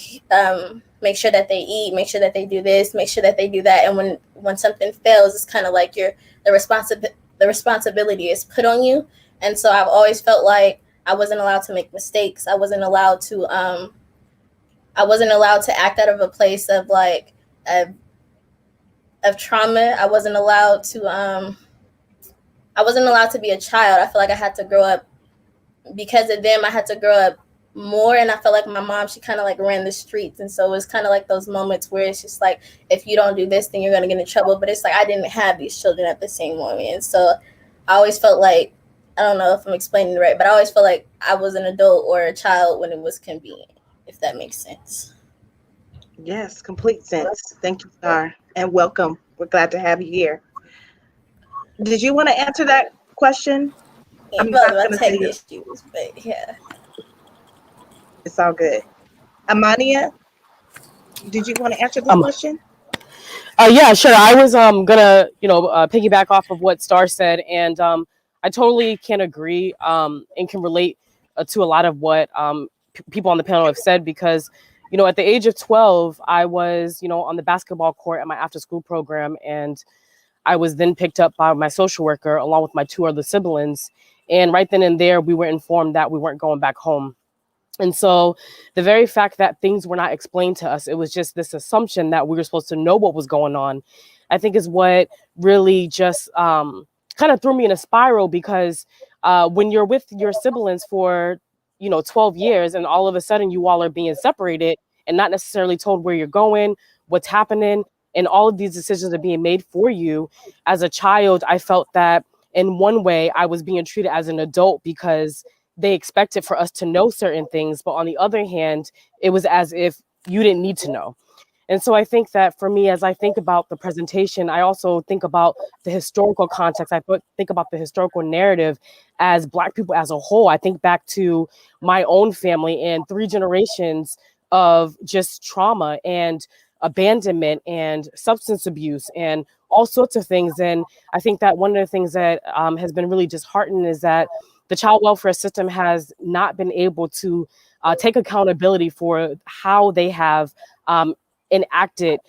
make sure that they eat, make sure that they do this, make sure that they do that. And when something fails, it's kind of like the responsibility is put on you. And so I've always felt like I wasn't allowed to make mistakes. I wasn't allowed to act out of a place of like of trauma. I wasn't allowed to be a child. I feel like I had to grow up because of them. I had to grow up more, and I felt like my mom, she kind of like ran the streets, and so it was kind of like those moments where it's just like, if you don't do this, then you're gonna get in trouble. But it's like I didn't have these children at the same moment, and so I always felt like, I don't know if I'm explaining it right, but I always felt like I was an adult or a child when it was convenient, if that makes sense. Yes, complete sense. Thank you, Starr, and welcome. We're glad to have you here. Did you want to answer that question? Yeah, about tech issues, but yeah. It's all good. Amania, did you want to answer this question? Yeah, sure. I was gonna piggyback off of what Starr said, and I totally can agree and can relate to a lot of what people on the panel have said, because at the age of 12 I was on the basketball court at my after school program, and I was then picked up by my social worker along with my two other siblings, and right then and there we were informed that we weren't going back home. And so the very fact that things were not explained to us, it was just this assumption that we were supposed to know what was going on, I think is what really just kind of threw me in a spiral, because when you're with your siblings for, 12 years, and all of a sudden you all are being separated and not necessarily told where you're going, what's happening, and all of these decisions are being made for you. As a child, I felt that in one way I was being treated as an adult because they expected for us to know certain things, but on the other hand, it was as if you didn't need to know. And so I think that for me, as I think about the presentation, I also think about the historical context. Think about the historical narrative as Black people as a whole. I think back to my own family and 3 generations of just trauma and abandonment and substance abuse and all sorts of things. And I think that one of the things that has been really disheartening is that the child welfare system has not been able to take accountability for how they have enacted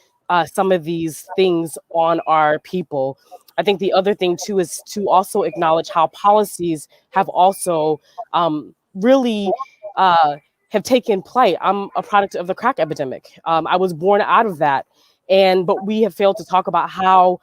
some of these things on our people. I think the other thing too is to also acknowledge how policies have also really have taken plight. I'm a product of the crack epidemic. I was born out of that, but we have failed to talk about how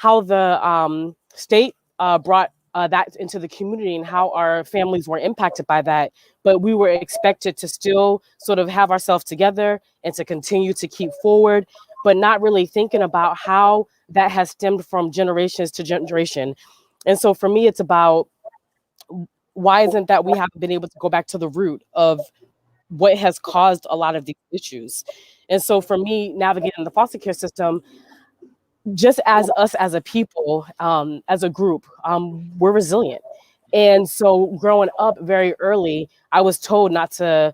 the state brought that into the community and how our families were impacted by that. But we were expected to still sort of have ourselves together and to continue to keep forward, but not really thinking about how that has stemmed from generations to generation. And so for me, it's about why isn't that we haven't been able to go back to the root of what has caused a lot of these issues. And so for me, navigating the foster care system, just as us as a people, as a group, we're resilient. And so growing up very early, I was told not to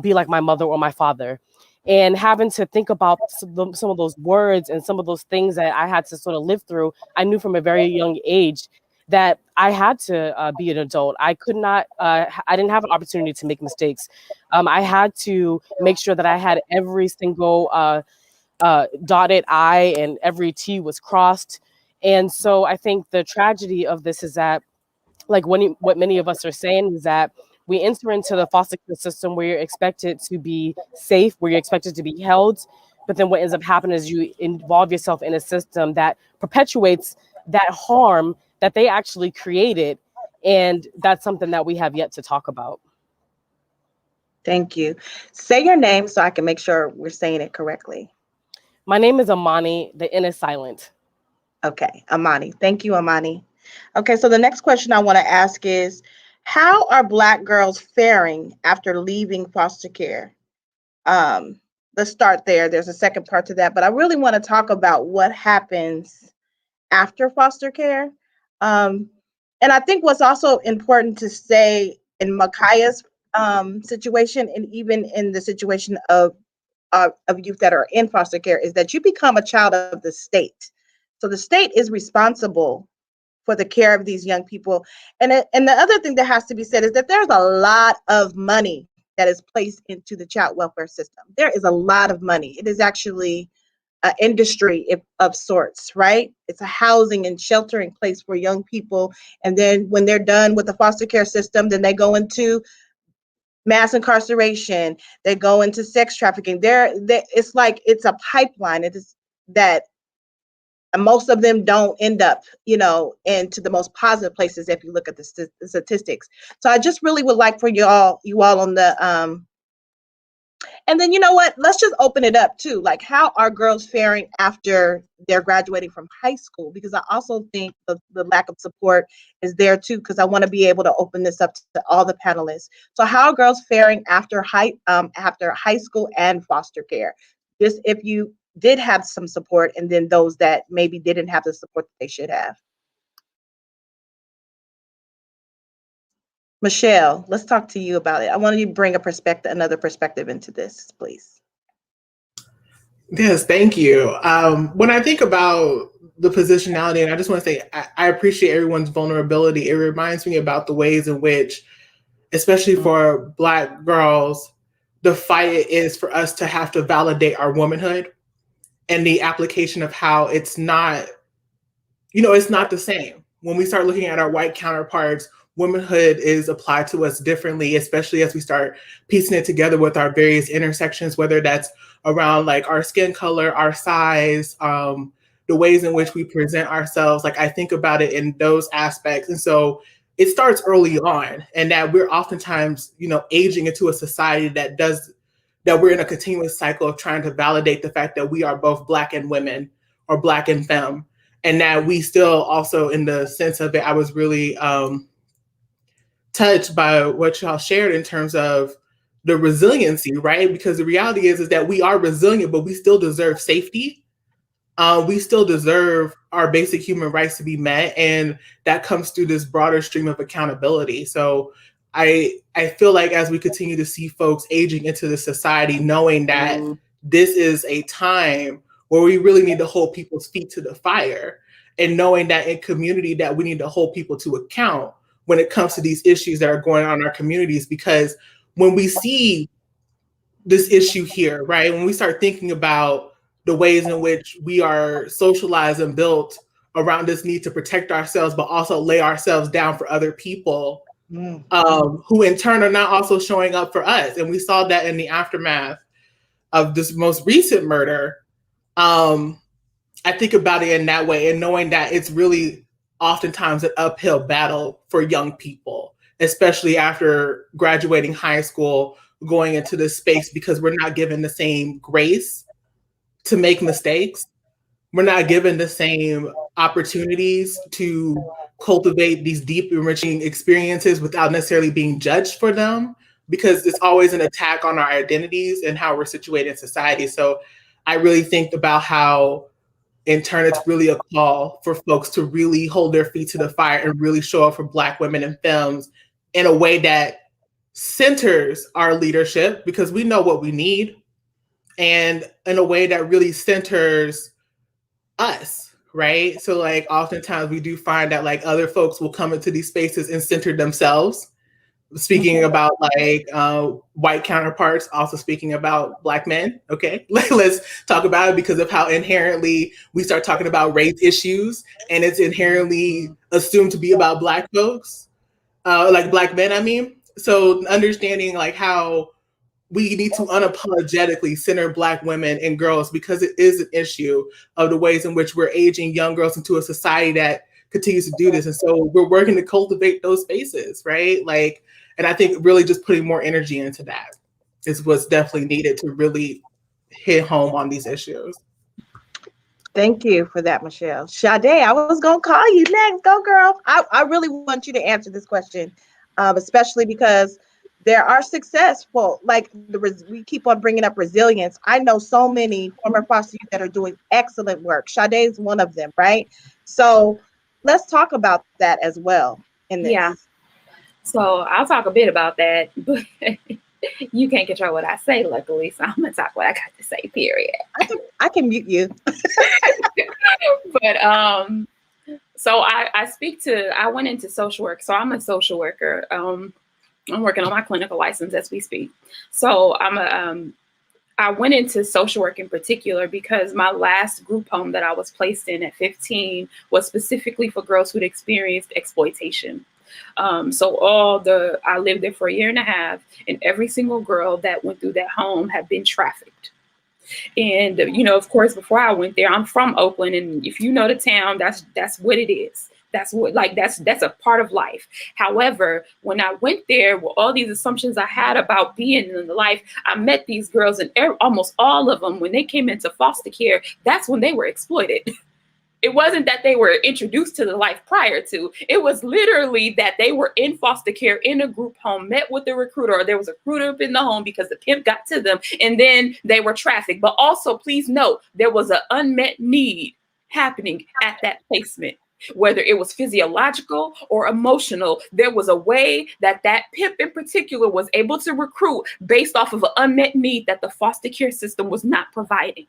be like my mother or my father. And having to think about some of those words and some of those things that I had to sort of live through, I knew from a very young age that I had to be an adult. I could not, I didn't have an opportunity to make mistakes. I had to make sure that I had every single dotted I and every T was crossed. And so I think the tragedy of this is that, like what many of us are saying, is that we enter into the foster care system where you're expected to be safe, where you're expected to be held. But then what ends up happening is you involve yourself in a system that perpetuates that harm that they actually created. And that's something that we have yet to talk about. Thank you. Say your name so I can make sure we're saying it correctly. My name is Amani. The N is silent. Okay, Amani. Thank you, Amani. Okay, so the next question I want to ask is, how are Black girls faring after leaving foster care? Let's start there. There's a second part to that, but I really want to talk about what happens after foster care. And I think what's also important to say in Makaya's situation, and even in the situation of youth that are in foster care, is that you become a child of the state. So the state is responsible for the care of these young people. And the other thing that has to be said is that there's a lot of money that is placed into the child welfare system. There is a lot of money. It is actually an industry of sorts, right? It's a housing and sheltering place for young people. And then when they're done with the foster care system, then they go into mass incarceration, they go into sex trafficking. It's like it's a pipeline. It is that most of them don't end up, into the most positive places if you look at the statistics. So I just really would like for you all on the and then, you know what, let's just open it up too. Like, how are girls faring after they're graduating from high school? Because I also think the lack of support is there too, because I want to be able to open this up to all the panelists. So how are girls faring after high school and foster care? Just if you did have some support, and then those that maybe didn't have the support that they should have. Michelle, let's talk to you about it. I want you to bring another perspective into this, please. Yes, thank you. When I think about the positionality, and I just want to say, I appreciate everyone's vulnerability. It reminds me about the ways in which, especially for Black girls, the fight is for us to have to validate our womanhood, and the application of how it's not, it's not the same. When we start looking at our white counterparts, womanhood is applied to us differently, especially as we start piecing it together with our various intersections, whether that's around like our skin color, our size, the ways in which we present ourselves. Like I think about it in those aspects. And so it starts early on, and that we're oftentimes, aging into a society that we're in a continuous cycle of trying to validate the fact that we are both Black and women or Black and femme. And that we still also, in the sense of it, I was really touched by what y'all shared in terms of the resiliency, right? Because the reality is that we are resilient, but we still deserve safety. We still deserve our basic human rights to be met. And that comes through this broader stream of accountability. So I feel like as we continue to see folks aging into the society, knowing that this is a time where we really need to hold people's feet to the fire, and knowing that in community that we need to hold people to account when it comes to these issues that are going on in our communities. Because when we see this issue here, right, when we start thinking about the ways in which we are socialized and built around this need to protect ourselves, but also lay ourselves down for other people, who in turn are not also showing up for us. And we saw that in the aftermath of this most recent murder. I think about it in that way, and knowing that it's really oftentimes an uphill battle for young people, especially after graduating high school, going into this space, because we're not given the same grace to make mistakes. We're not given the same opportunities to cultivate these deep, enriching experiences without necessarily being judged for them, because it's always an attack on our identities and how we're situated in society. So I really think about how, in turn, it's really a call for folks to really hold their feet to the fire and really show up for Black women and femmes in a way that centers our leadership, because we know what we need, and in a way that really centers us, right? So like oftentimes we do find that like other folks will come into these spaces and center themselves, speaking about like white counterparts, also speaking about Black men. Okay, let's talk about it, because of how inherently we start talking about race issues, and it's inherently assumed to be about Black folks, like Black men, I mean. So understanding like how we need to unapologetically center Black women and girls, because it is an issue of the ways in which we're aging young girls into a society that continues to do this. And so we're working to cultivate those spaces, right? Like, and I think really just putting more energy into that is what's definitely needed to really hit home on these issues. Thank you for that, Michelle. Sade, I was going to call you next. Go, girl. I really want you to answer this question, especially because there are successful, like we keep on bringing up resilience. I know so many former foster youth that are doing excellent work. Sade is one of them, right? So let's talk about that as well in this. Yeah. So I'll talk a bit about that, but you can't control what I say, luckily. So I'm going to talk what I got to say, period. I can mute you. But so I went into social work. So I'm a social worker. I'm working on my clinical license as we speak. So I went into social work in particular because my last group home that I was placed in at 15 was specifically for girls who'd experienced exploitation. So I lived there for 1.5 years, and every single girl that went through that home had been trafficked. And, of course, before I went there, I'm from Oakland. And if you know the town, that's what it is. That's a part of life. However, when I went there with all these assumptions I had about being in the life, I met these girls, and almost all of them, when they came into foster care, that's when they were exploited. It wasn't that they were introduced to the life prior to. It was literally that they were in foster care in a group home, met with the recruiter, or there was a recruiter up in the home because the pimp got to them, and then they were trafficked. But also, please note, there was an unmet need happening at that placement. Whether it was physiological or emotional, there was a way that that PIP in particular was able to recruit based off of an unmet need that the foster care system was not providing.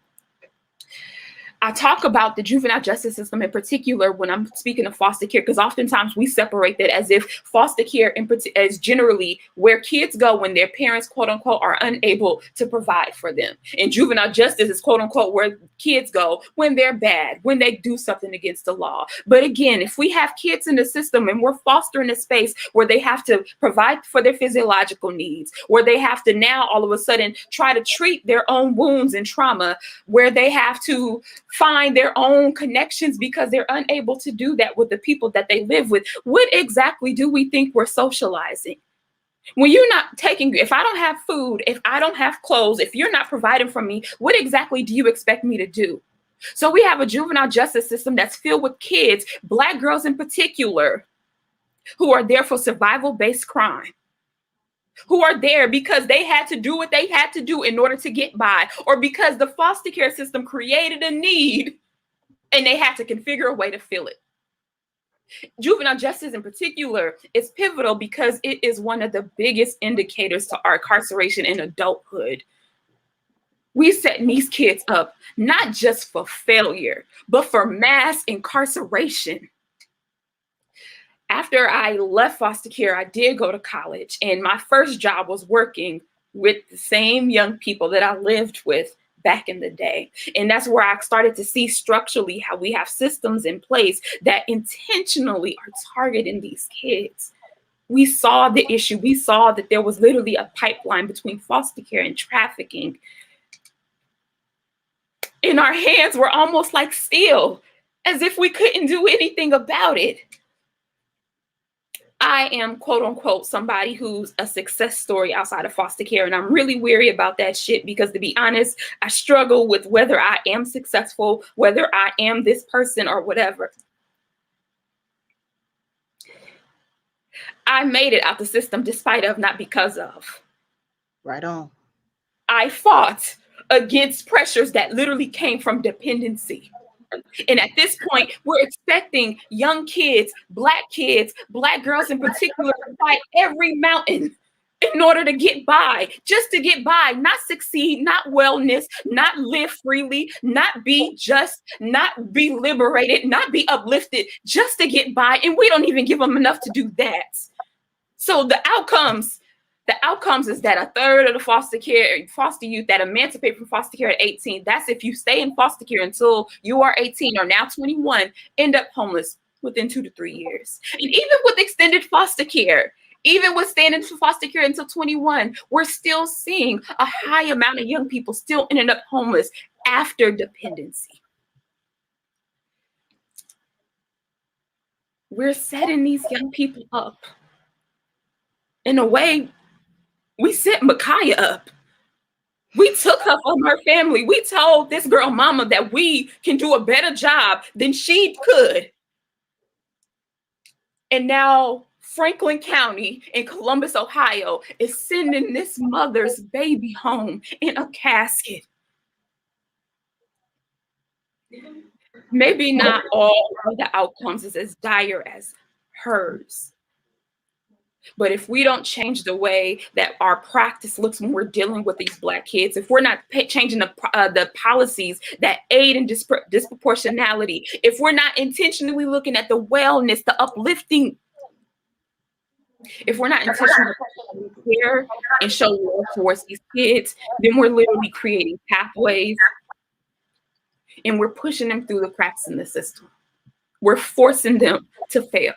I talk about the juvenile justice system in particular when I'm speaking of foster care, because oftentimes we separate that as if foster care is generally where kids go when their parents, quote unquote, are unable to provide for them. And juvenile justice is, quote unquote, where kids go when they're bad, when they do something against the law. But again, if we have kids in the system and we're fostering a space where they have to provide for their physiological needs, where they have to now all of a sudden try to treat their own wounds and trauma, where they have to find their own connections because they're unable to do that with the people that they live with, what exactly do we think we're socializing? When you're not taking, if I don't have food, if I don't have clothes, if you're not providing for me, what exactly do you expect me to do? So we have a juvenile justice system that's filled with kids, Black girls in particular, who are there for survival-based crime, who are there because they had to do what they had to do in order to get by, or because the foster care system created a need and they had to configure a way to fill it. Juvenile justice in particular is pivotal because it is one of the biggest indicators to our incarceration in adulthood. We setting these kids up not just for failure, but for mass incarceration. After I left foster care, I did go to college, and my first job was working with the same young people that I lived with back in the day. And that's where I started to see structurally how we have systems in place that intentionally are targeting these kids. We saw the issue. We saw that there was literally a pipeline between foster care and trafficking. And our hands were almost like steel, as if we couldn't do anything about it. I am, quote unquote, somebody who's a success story outside of foster care. And I'm really weary about that shit because, to be honest, I struggle with whether I am successful, whether I am this person or whatever. I made it out the system despite of, not because of. Right on. I fought against pressures that literally came from dependency. And at this point, we're expecting young kids, Black girls in particular, to fight every mountain in order to get by, just to get by, not succeed, not wellness, not live freely, not be just, not be liberated, not be uplifted, just to get by. And we don't even give them enough to do that. So the outcomes is that a third of the foster youth that emancipate from foster care at 18, that's if you stay in foster care until you are 18 or now 21, end up homeless within 2 to 3 years. And even with extended foster care, even with staying in foster care until 21, we're still seeing a high amount of young people still ending up homeless after dependency. We're setting these young people up in a way. We set Micaiah up. We took her from her family. We told this girl mama that we can do a better job than she could. And now Franklin County in Columbus, Ohio is sending this mother's baby home in a casket. Maybe not all of the outcomes is as dire as hers. But if we don't change the way that our practice looks when we're dealing with these Black kids, if we're not changing the policies that aid in disproportionality, if we're not intentionally looking at the wellness, the uplifting, if we're not intentionally care and show love towards these kids, then we're literally creating pathways and we're pushing them through the cracks in the system. We're forcing them to fail.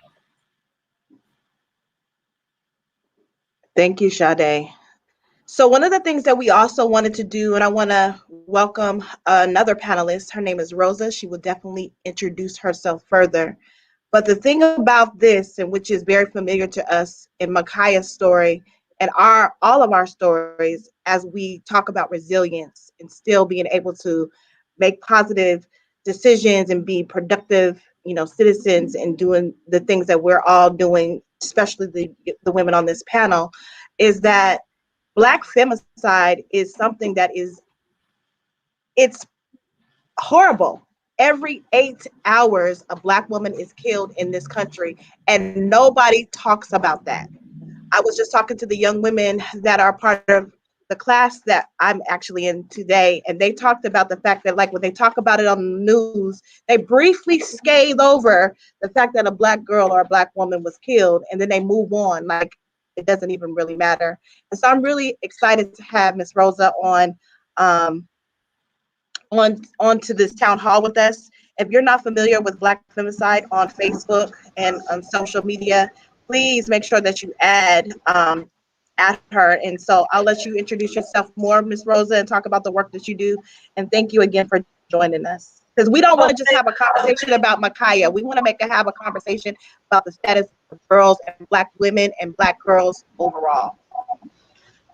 Thank you, Sade. So one of the things that we also wanted to do, and I want to welcome another panelist. Her name is Rosa. She will definitely introduce herself further. But the thing about this, and which is very familiar to us in Micaiah's story and all of our stories, as we talk about resilience and still being able to make positive decisions and be productive, citizens and doing the things that we're all doing, especially the women on this panel, is that Black femicide is something that it's horrible. every 8 hours, a Black woman is killed in this country, and nobody talks about that. I was just talking to the young women that are part of the class that I'm actually in today, and they talked about the fact that, like, when they talk about it on the news, they briefly scathe over the fact that a Black girl or a Black woman was killed, and then they move on like it doesn't even really matter. And so I'm really excited to have Miss Rosa um, onto this town hall with us. If you're not familiar with Black Femicide on Facebook and on social media, please make sure that you add her. And so I'll let you introduce yourself more, Miss Rosa, and talk about the work that you do. And thank you again for joining us. Because we don't want to just have a conversation about Micaiah. We want to have a conversation about the status of girls and Black women and Black girls overall.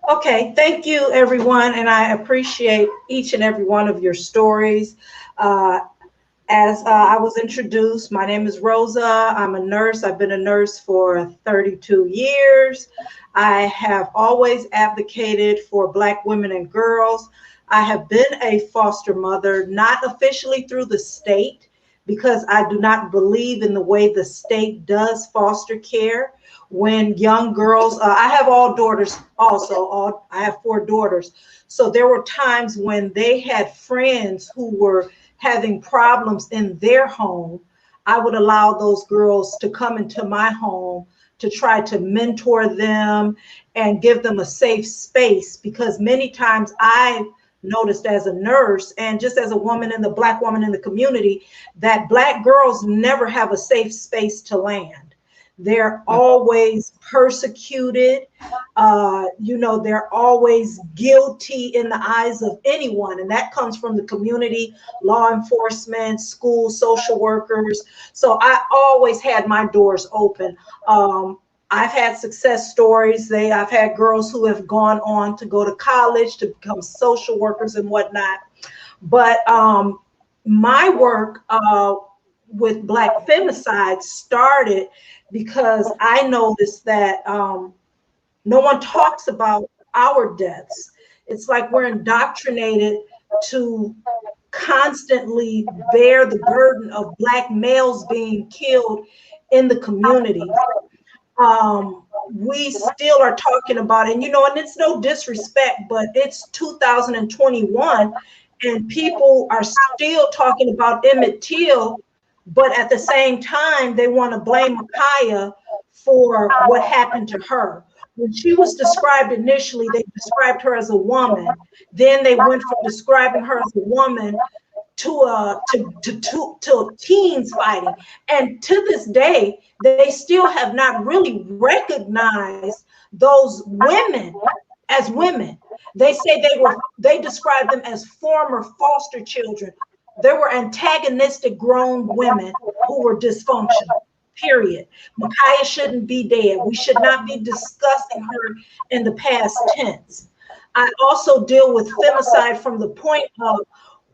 Okay, thank you, everyone, and I appreciate each and every one of your stories. As I was introduced, my name is Rosa. I'm a nurse. I've been a nurse for 32 years. I have always advocated for Black women and girls. I have been a foster mother, not officially through the state, because I do not believe in the way the state does foster care. When young girls, I have all daughters also, I have 4 daughters. So there were times when they had friends who were having problems in their home. I would allow those girls to come into my home to try to mentor them and give them a safe space, because many times I've noticed as a nurse and just as a woman and the Black woman in the community that Black girls never have a safe space to land. They're always persecuted. They're always guilty in the eyes of anyone. And that comes from the community, law enforcement, school, social workers. So I always had my doors open. I've had success stories. I've had girls who have gone on to go to college to become social workers and whatnot. But my work with Black Femicide started because I noticed that no one talks about our deaths. It's like we're indoctrinated to constantly bear the burden of Black males being killed in the community. We still are talking about it, and it's no disrespect, but it's 2021 and people are still talking about Emmett Till, but at the same time, they want to blame Micaiah for what happened to her. When she was described initially, they described her as a woman. Then they went from describing her as a woman to teens fighting. And to this day, they still have not really recognized those women as women. They say they described them as former foster children. There were antagonistic grown women who were dysfunctional, period. Micaiah shouldn't be dead. We should not be discussing her in the past tense. I also deal with femicide from the point of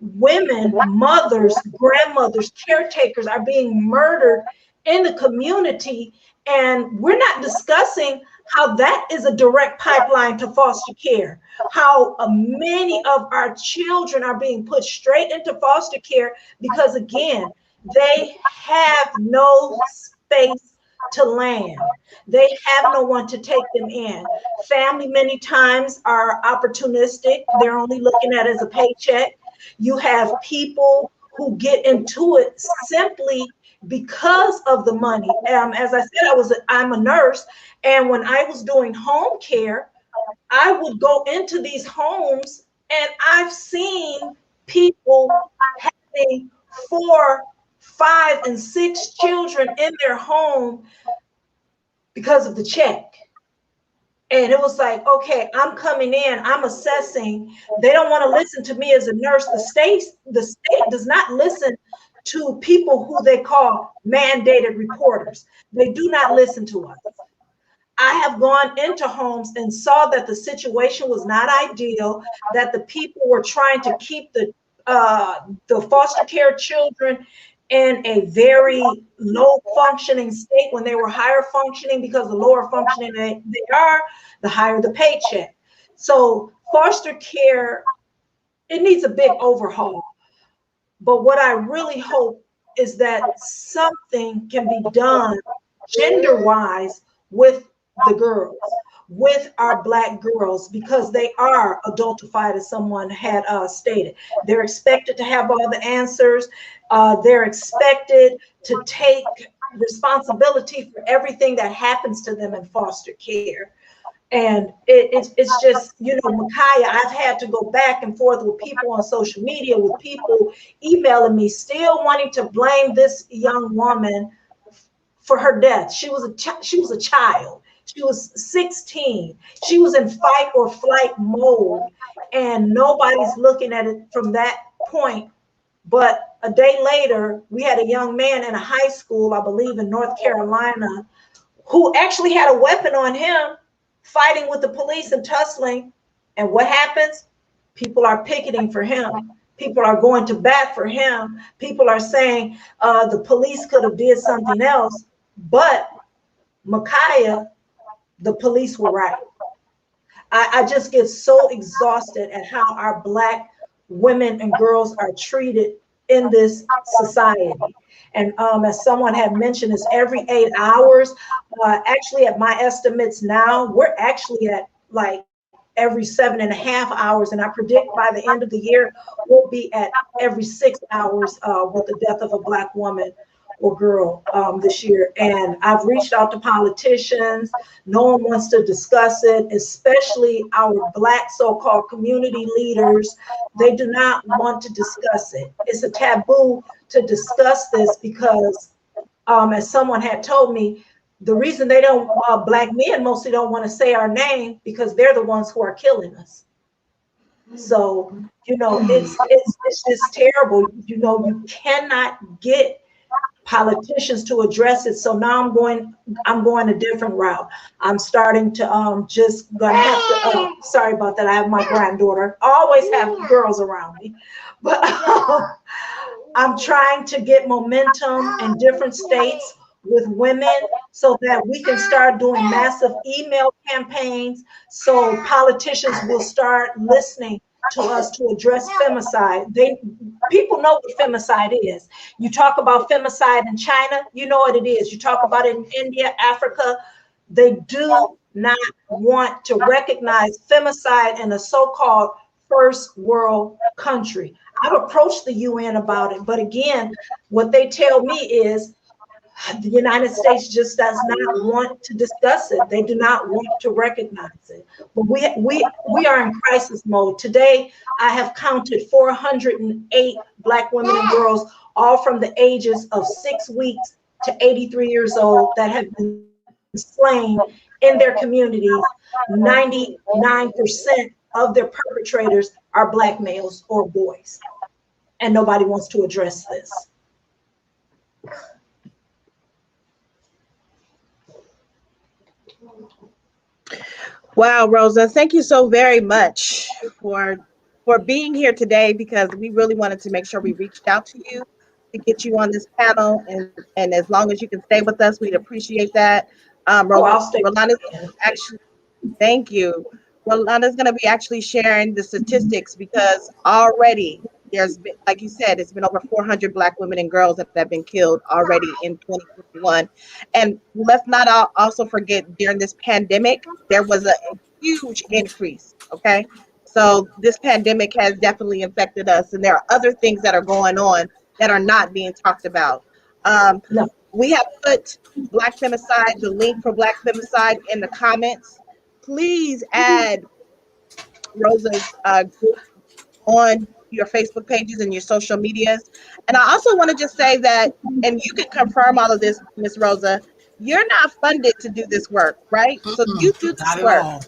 women, mothers, grandmothers, caretakers are being murdered in the community. And we're not discussing how that is a direct pipeline to foster care, how many of our children are being put straight into foster care because, again, they have no space to land. They have no one to take them in. Family many times are opportunistic. They're only looking at it as a paycheck. You have people who get into it simply because of the money. As I said, I'm a nurse, and when I was doing home care, I would go into these homes, and I've seen people having 4, 5, and 6 children in their home because of the check. And it was like, okay, I'm coming in, I'm assessing. They don't want to listen to me as a nurse. The state does not listen to people who they call mandated reporters. They do not listen to us. I have gone into homes and saw that the situation was not ideal, that the people were trying to keep the foster care children in a very low functioning state when they were higher functioning, because the lower functioning they are, the higher the paycheck. So foster care, it needs a big overhaul. But what I really hope is that something can be done gender-wise with the girls, with our Black girls, because they are adultified, as someone had stated. They're expected to have all the answers. They're expected to take responsibility for everything that happens to them in foster care. And it's just, you know, Micaiah, I've had to go back and forth with people on social media, with people emailing me, still wanting to blame this young woman for her death. She was a child. She was 16. She was in fight or flight mode, and nobody's looking at it from that point. But a day later, we had a young man in a high school, I believe in North Carolina, who actually had a weapon on him, fighting with the police and tussling. And what happens? People are picketing for him. People are going to bat for him. People are saying the police could have did something else. But Micaiah, the police were right. I just get so exhausted at how our Black women and girls are treated in this society. And as someone had mentioned, it's every 8 hours. Actually, at my estimates now, we're actually at like every 7.5 hours. And I predict by the end of the year, we'll be at every 6 hours with the death of a Black woman or girl this year. And I've reached out to politicians. No one wants to discuss it, especially our Black so-called community leaders. They do not want to discuss it. It's a taboo to discuss this because, as someone had told me, the reason they don't, Black men mostly don't want to say our name because they're the ones who are killing us. So, you know, it's just terrible. You know, you cannot get politicians to address it. So now I'm going a different route. I'm starting to just gonna have to sorry about that. I have my granddaughter. I always have girls around me, but I'm trying to get momentum in different states with women so that we can start doing massive email campaigns so politicians will start listening to us to address femicide. People know what femicide is. You talk about femicide in China, you know what it is. You talk about it in India, Africa. They do not want to recognize femicide in a so-called first world country. I've approached the UN about it, but again, what they tell me is the United States just does not want to discuss it. They do not want to recognize it. But we are in crisis mode. Today, I have counted 408 Black women and girls, all from the ages of 6 weeks to 83 years old, that have been slain in their communities. 99% of their perpetrators are Black males or boys. And nobody wants to address this. Wow, Rosa, thank you so very much for being here today, because we really wanted to make sure we reached out to you to get you on this panel, and as long as you can stay with us, we'd appreciate that. Rolanda's actually, thank you. Rolanda's going to be actually sharing the statistics, because already there's been, like you said, it's been over 400 Black women and girls that have been killed already in 2021. And let's not also forget, during this pandemic, there was a huge increase, okay? So this pandemic has definitely affected us, and there are other things that are going on that are not being talked about. No. We have put Black Femicide, the link for Black Femicide, in the comments. Please add Rosa's group on your Facebook pages and your social medias. And I also want to just say that, and you can confirm all of this, Miss Rosa, you're not funded to do this work, right? So you do this work.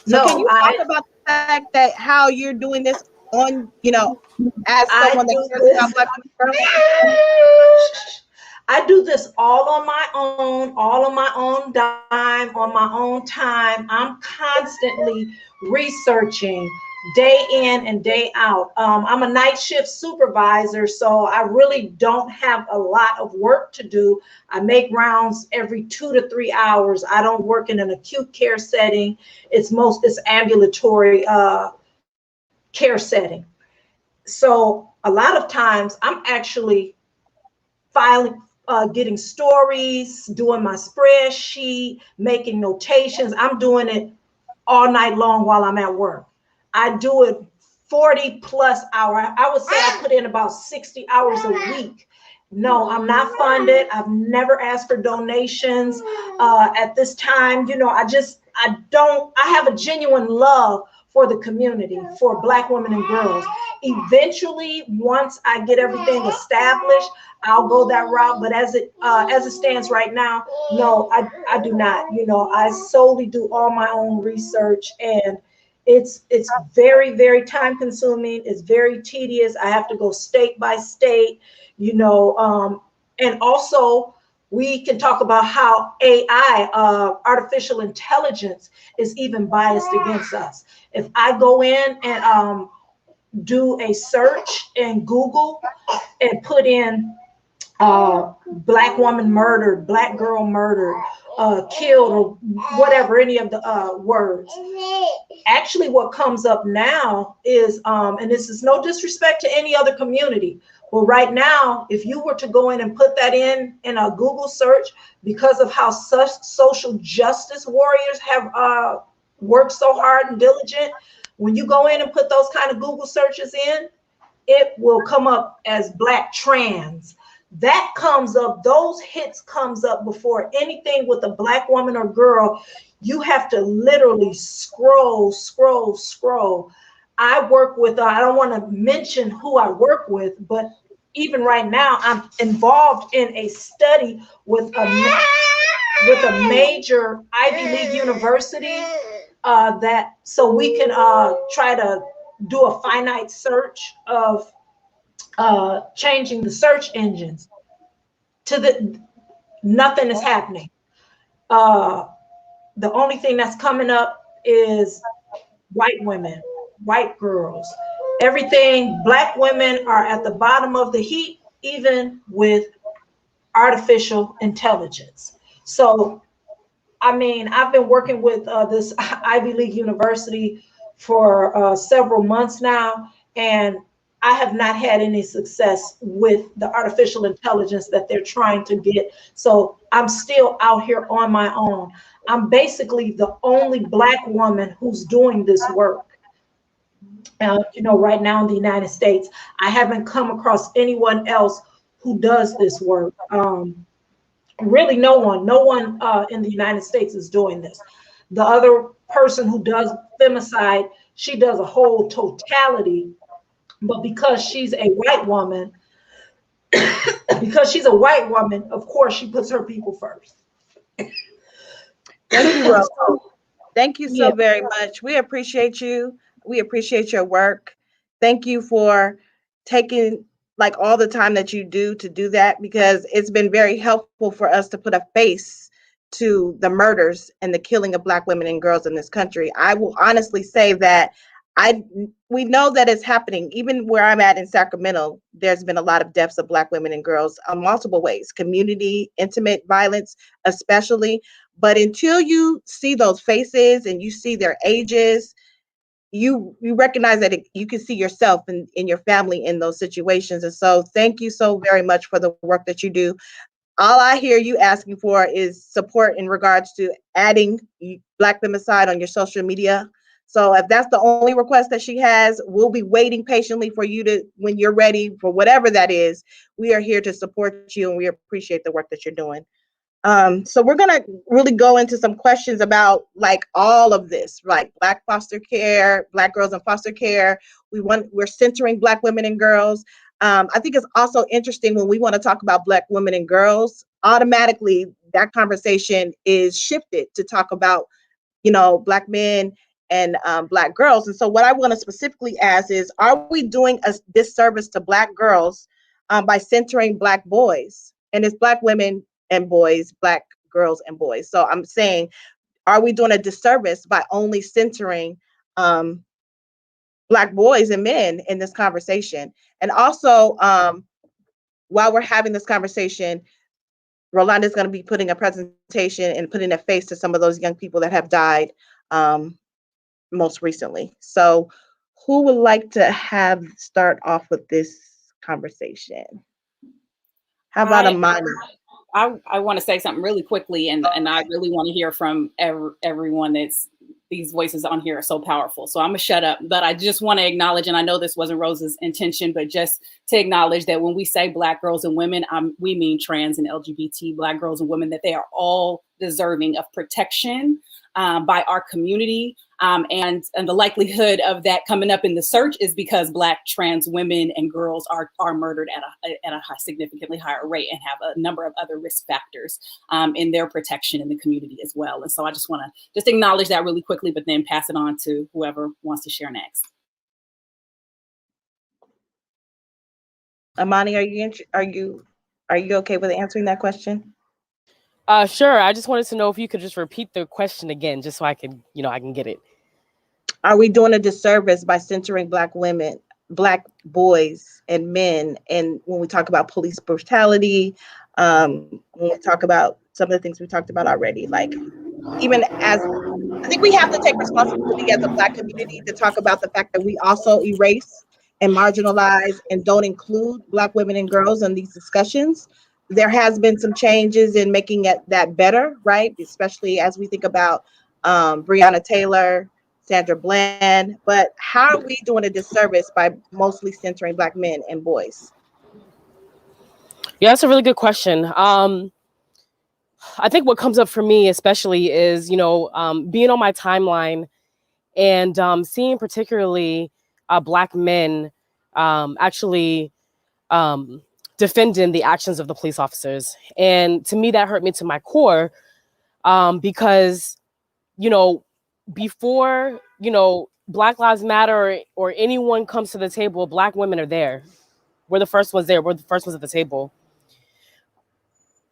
So can you talk about the fact that how you're doing this on, you know, as someone that cares about Black women? I do this all on my own dime, on my own time. I'm constantly researching day in and day out. I'm a night shift supervisor, so I really don't have a lot of work to do. I make rounds every 2 to 3 hours. I don't work in an acute care setting. It's ambulatory care setting. So a lot of times I'm actually filing, getting stories, doing my spreadsheet, making notations. I'm doing it all night long while I'm at work. I do it 40 plus hour. I would say I put in about 60 hours a week. No, I'm not funded. I've never asked for donations at this time. You know, I have a genuine love for the community, for Black women and girls. Eventually, once I get everything established, I'll go that route. But as it stands right now, no, I do not. You know, I solely do all my own research, and it's very, very time consuming. It's very tedious. I have to go state by state, you know, and also we can talk about how AI, artificial intelligence, is even biased against us. If I go in and do a search in Google and put in Black woman murdered, Black girl murdered, killed, or whatever, any of the words. Actually, what comes up now is, and this is no disrespect to any other community, but right now, if you were to go in and put that in a Google search, because of how such social justice warriors have worked so hard and diligent, when you go in and put those kind of Google searches in, it will come up as Black trans. That comes up, those hits comes up before anything with a Black woman or girl. You have to literally scroll. I work with, I don't want to mention who I work with, but even right now, I'm involved in a study with a major Ivy League university so we can try to do a finite search of changing the search engines nothing is happening. The only thing that's coming up is white women, white girls, everything. Black women are at the bottom of the heap, even with artificial intelligence. So, I mean, I've been working with this Ivy League university for several months now, and I have not had any success with the artificial intelligence that they're trying to get. So I'm still out here on my own. I'm basically the only Black woman who's doing this work. You know, right now in the United States, I haven't come across anyone else who does this work. Really, no one in the United States is doing this. The other person who does femicide, she does a whole totality. But because she's a white woman, of course, she puts her people first. Thank you, Rose. Thank you so very much. We appreciate you. We appreciate your work. Thank you for taking like all the time that you do to do that, because it's been very helpful for us to put a face to the murders and the killing of Black women and girls in this country. I will honestly say that we know that it's happening. Even where I'm at in Sacramento, there's been a lot of deaths of Black women and girls in multiple ways, community, intimate violence, especially. But until you see those faces and you see their ages, you recognize that you can see yourself and in your family in those situations. And so thank you so very much for the work that you do. All I hear you asking for is support in regards to adding Black femicide on your social media. So if that's the only request that she has, we'll be waiting patiently for you to, when you're ready for whatever that is, we are here to support you and we appreciate the work that you're doing. So we're gonna really go into some questions about like all of this, like Black foster care, Black girls in foster care. We're centering Black women and girls. I think it's also interesting when we want to talk about Black women and girls, automatically that conversation is shifted to talk about, you know, Black men and Black girls. And so what I want to specifically ask is, are we doing a disservice to Black girls by centering Black boys? And it's Black women and boys, Black girls and boys. So I'm saying, are we doing a disservice by only centering Black boys and men in this conversation? And also, while we're having this conversation, Rolanda is going to be putting a presentation and putting a face to some of those young people that have died most recently. So who would like to start off with this conversation? How about Amani? I want to say something really quickly, and I really want to hear from everyone. These voices on here are so powerful. So I'm gonna shut up, but I just want to acknowledge, and I know this wasn't Rose's intention, but just to acknowledge that when we say Black girls and women, we mean trans and LGBT Black girls and women, that they are all deserving of protection by our community. And the likelihood of that coming up in the search is because Black trans women and girls are murdered at a significantly higher rate and have a number of other risk factors in their protection in the community as well. And so I just want to just acknowledge that really quickly, but then pass it on to whoever wants to share next. Amani, are you okay with answering that question? Sure. I just wanted to know if you could just repeat the question again, just so I can get it. Are we doing a disservice by censoring Black women, Black boys and men? And when we talk about police brutality, when we talk about some of the things we talked about already, like even as I think we have to take responsibility as a Black community to talk about the fact that we also erase and marginalize and don't include Black women and girls in these discussions. There has been some changes in making that better, right? Especially as we think about Breonna Taylor, Sandra Bland. But how are we doing a disservice by mostly centering Black men and boys? Yeah, that's a really good question. I think what comes up for me especially is, being on my timeline and seeing particularly Black men actually defending the actions of the police officers. And to me, that hurt me to my core because, before, Black Lives Matter or anyone comes to the table, Black women are there. We're the first ones there. We're the first ones at the table.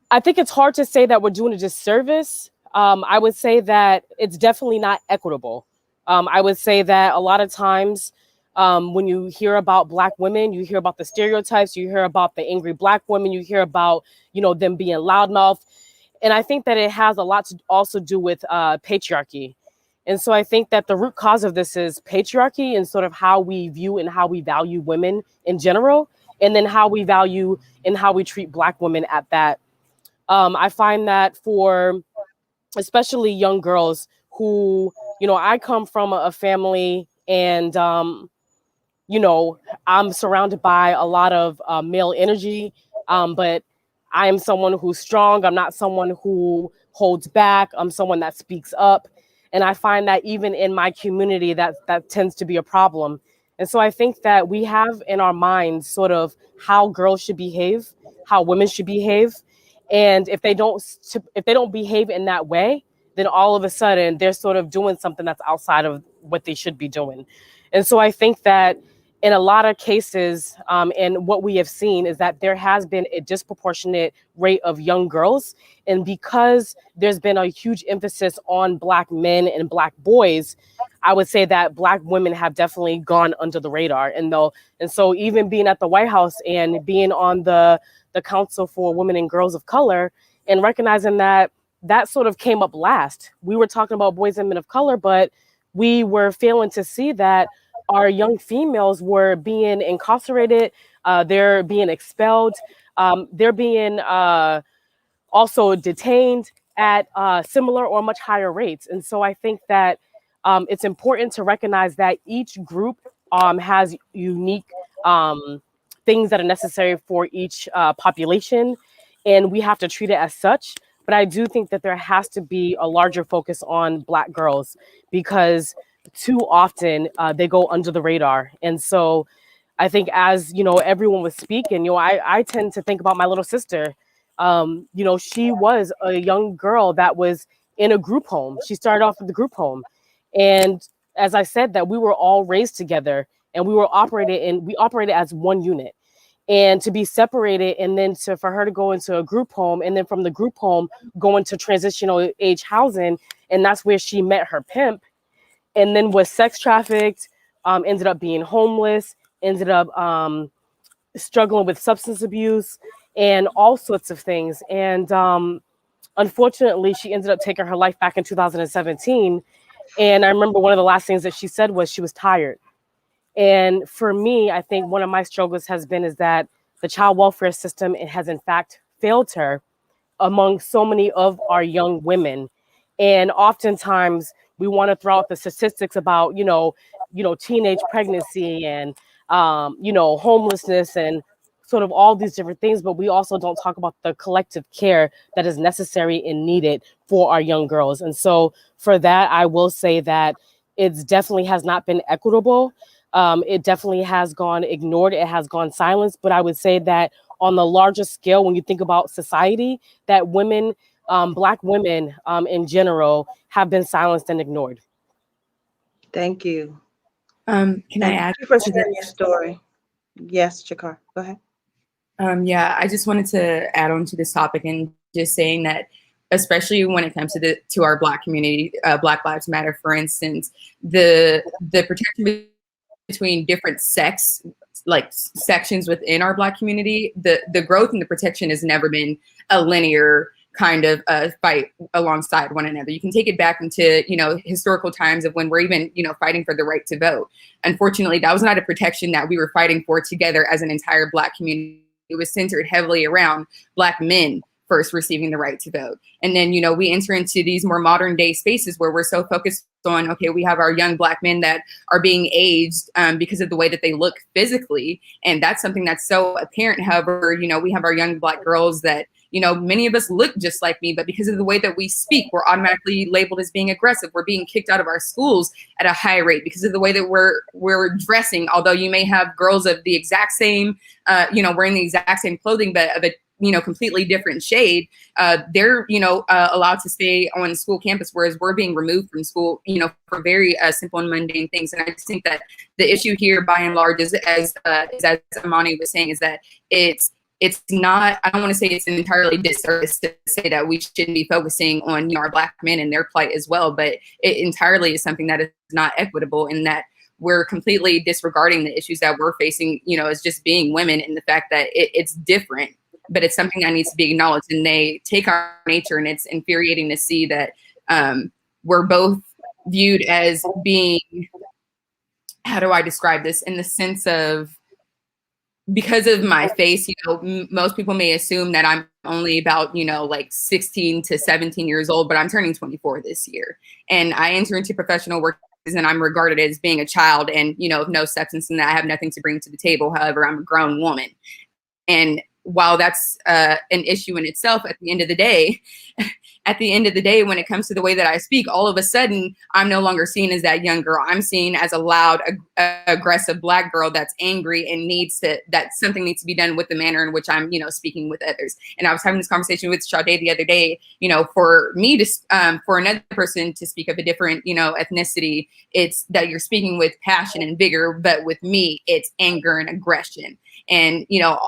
I think it's hard to say that we're doing a disservice. I would say that it's definitely not equitable. I would say that a lot of times when you hear about Black women, you hear about the stereotypes, you hear about the angry Black women, you hear about, them being loudmouth. And I think that it has a lot to also do with patriarchy. And so I think that the root cause of this is patriarchy and sort of how we view and how we value women in general, and then how we value and how we treat Black women at that. I find that for especially young girls who, I come from a family and, I'm surrounded by a lot of male energy, but I am someone who's strong. I'm not someone who holds back. I'm someone that speaks up. And I find that even in my community, that tends to be a problem. And so I think that we have in our minds sort of how girls should behave, how women should behave. And if they don't behave in that way, then all of a sudden they're sort of doing something that's outside of what they should be doing. And so I think that in a lot of cases, and what we have seen is that there has been a disproportionate rate of young girls. And because there's been a huge emphasis on Black men and Black boys, I would say that Black women have definitely gone under the radar. And so even being at the White House and being on the Council for Women and Girls of Color, and recognizing that sort of came up last. We were talking about boys and men of color, but we were failing to see that our young females were being incarcerated, they're being expelled, they're being also detained at similar or much higher rates. And so I think that it's important to recognize that each group has unique things that are necessary for each population, and we have to treat it as such. But I do think that there has to be a larger focus on Black girls because too often they go under the radar. And so I think as, everyone was speaking, I tend to think about my little sister. She was a young girl that was in a group home. She started off with the group home. And as I said, that we were all raised together and we operated as one unit. And to be separated and then for her to go into a group home and then from the group home go into transitional age housing, and that's where she met her pimp, and then was sex trafficked, ended up being homeless, ended up struggling with substance abuse and all sorts of things. And unfortunately, she ended up taking her life back in 2017. And I remember one of the last things that she said was she was tired. And for me, I think one of my struggles has been is that the child welfare system, it has in fact failed her among so many of our young women. And oftentimes we want to throw out the statistics about, teenage pregnancy and, homelessness and sort of all these different things, but we also don't talk about the collective care that is necessary and needed for our young girls. And so for that, I will say that it definitely has not been equitable. It definitely has gone ignored. It has gone silenced. But I would say that on the larger scale, when you think about society, that women, Black women in general, have been silenced and ignored. Thank you. Can I add Thank you for to sharing this? your story. Yes, Jakar, go ahead. Yeah, I just wanted to add on to this topic and just saying that, especially when it comes to our Black community, Black Lives Matter, for instance, the protection between different sections within our Black community, the growth and the protection has never been a linear kind of fight alongside one another. You can take it back into, historical times of when we're even, fighting for the right to vote. Unfortunately, that was not a protection that we were fighting for together as an entire Black community. It was centered heavily around Black men first receiving the right to vote. And then, we enter into these more modern day spaces where we're so focused on, okay, we have our young Black men that are being aged because of the way that they look physically. And that's something that's so apparent. However, we have our young Black girls that, many of us look just like me, but because of the way that we speak, we're automatically labeled as being aggressive. We're being kicked out of our schools at a high rate because of the way that we're dressing. Although you may have girls of the exact same, wearing the exact same clothing, but of a completely different shade, they're, allowed to stay on school campus, whereas we're being removed from school, for very simple and mundane things. And I just think that the issue here, by and large, is as Amnoni was saying, is that it's not, I don't want to say it's an entirely disservice to say that we shouldn't be focusing on our Black men and their plight as well, but it entirely is something that is not equitable, in that we're completely disregarding the issues that we're facing, as just being women, and the fact that it's different, but it's something that needs to be acknowledged. And they take our nature, and it's infuriating to see that we're both viewed as being, how do I describe this, in the sense of, because of my face, most people may assume that I'm only about, like 16 to 17 years old, but I'm turning 24 this year. And I enter into professional work and I'm regarded as being a child and, of no substance, and that I have nothing to bring to the table. However, I'm a grown woman. And while that's an issue in itself, at the end of the day, when it comes to the way that I speak, all of a sudden, I'm no longer seen as that young girl. I'm seen as a loud, aggressive Black girl that's angry and that something needs to be done with the manner in which I'm, speaking with others. And I was having this conversation with Sade the other day, for me to, for another person to speak of a different, ethnicity, it's that you're speaking with passion and vigor, but with me, it's anger and aggression. And,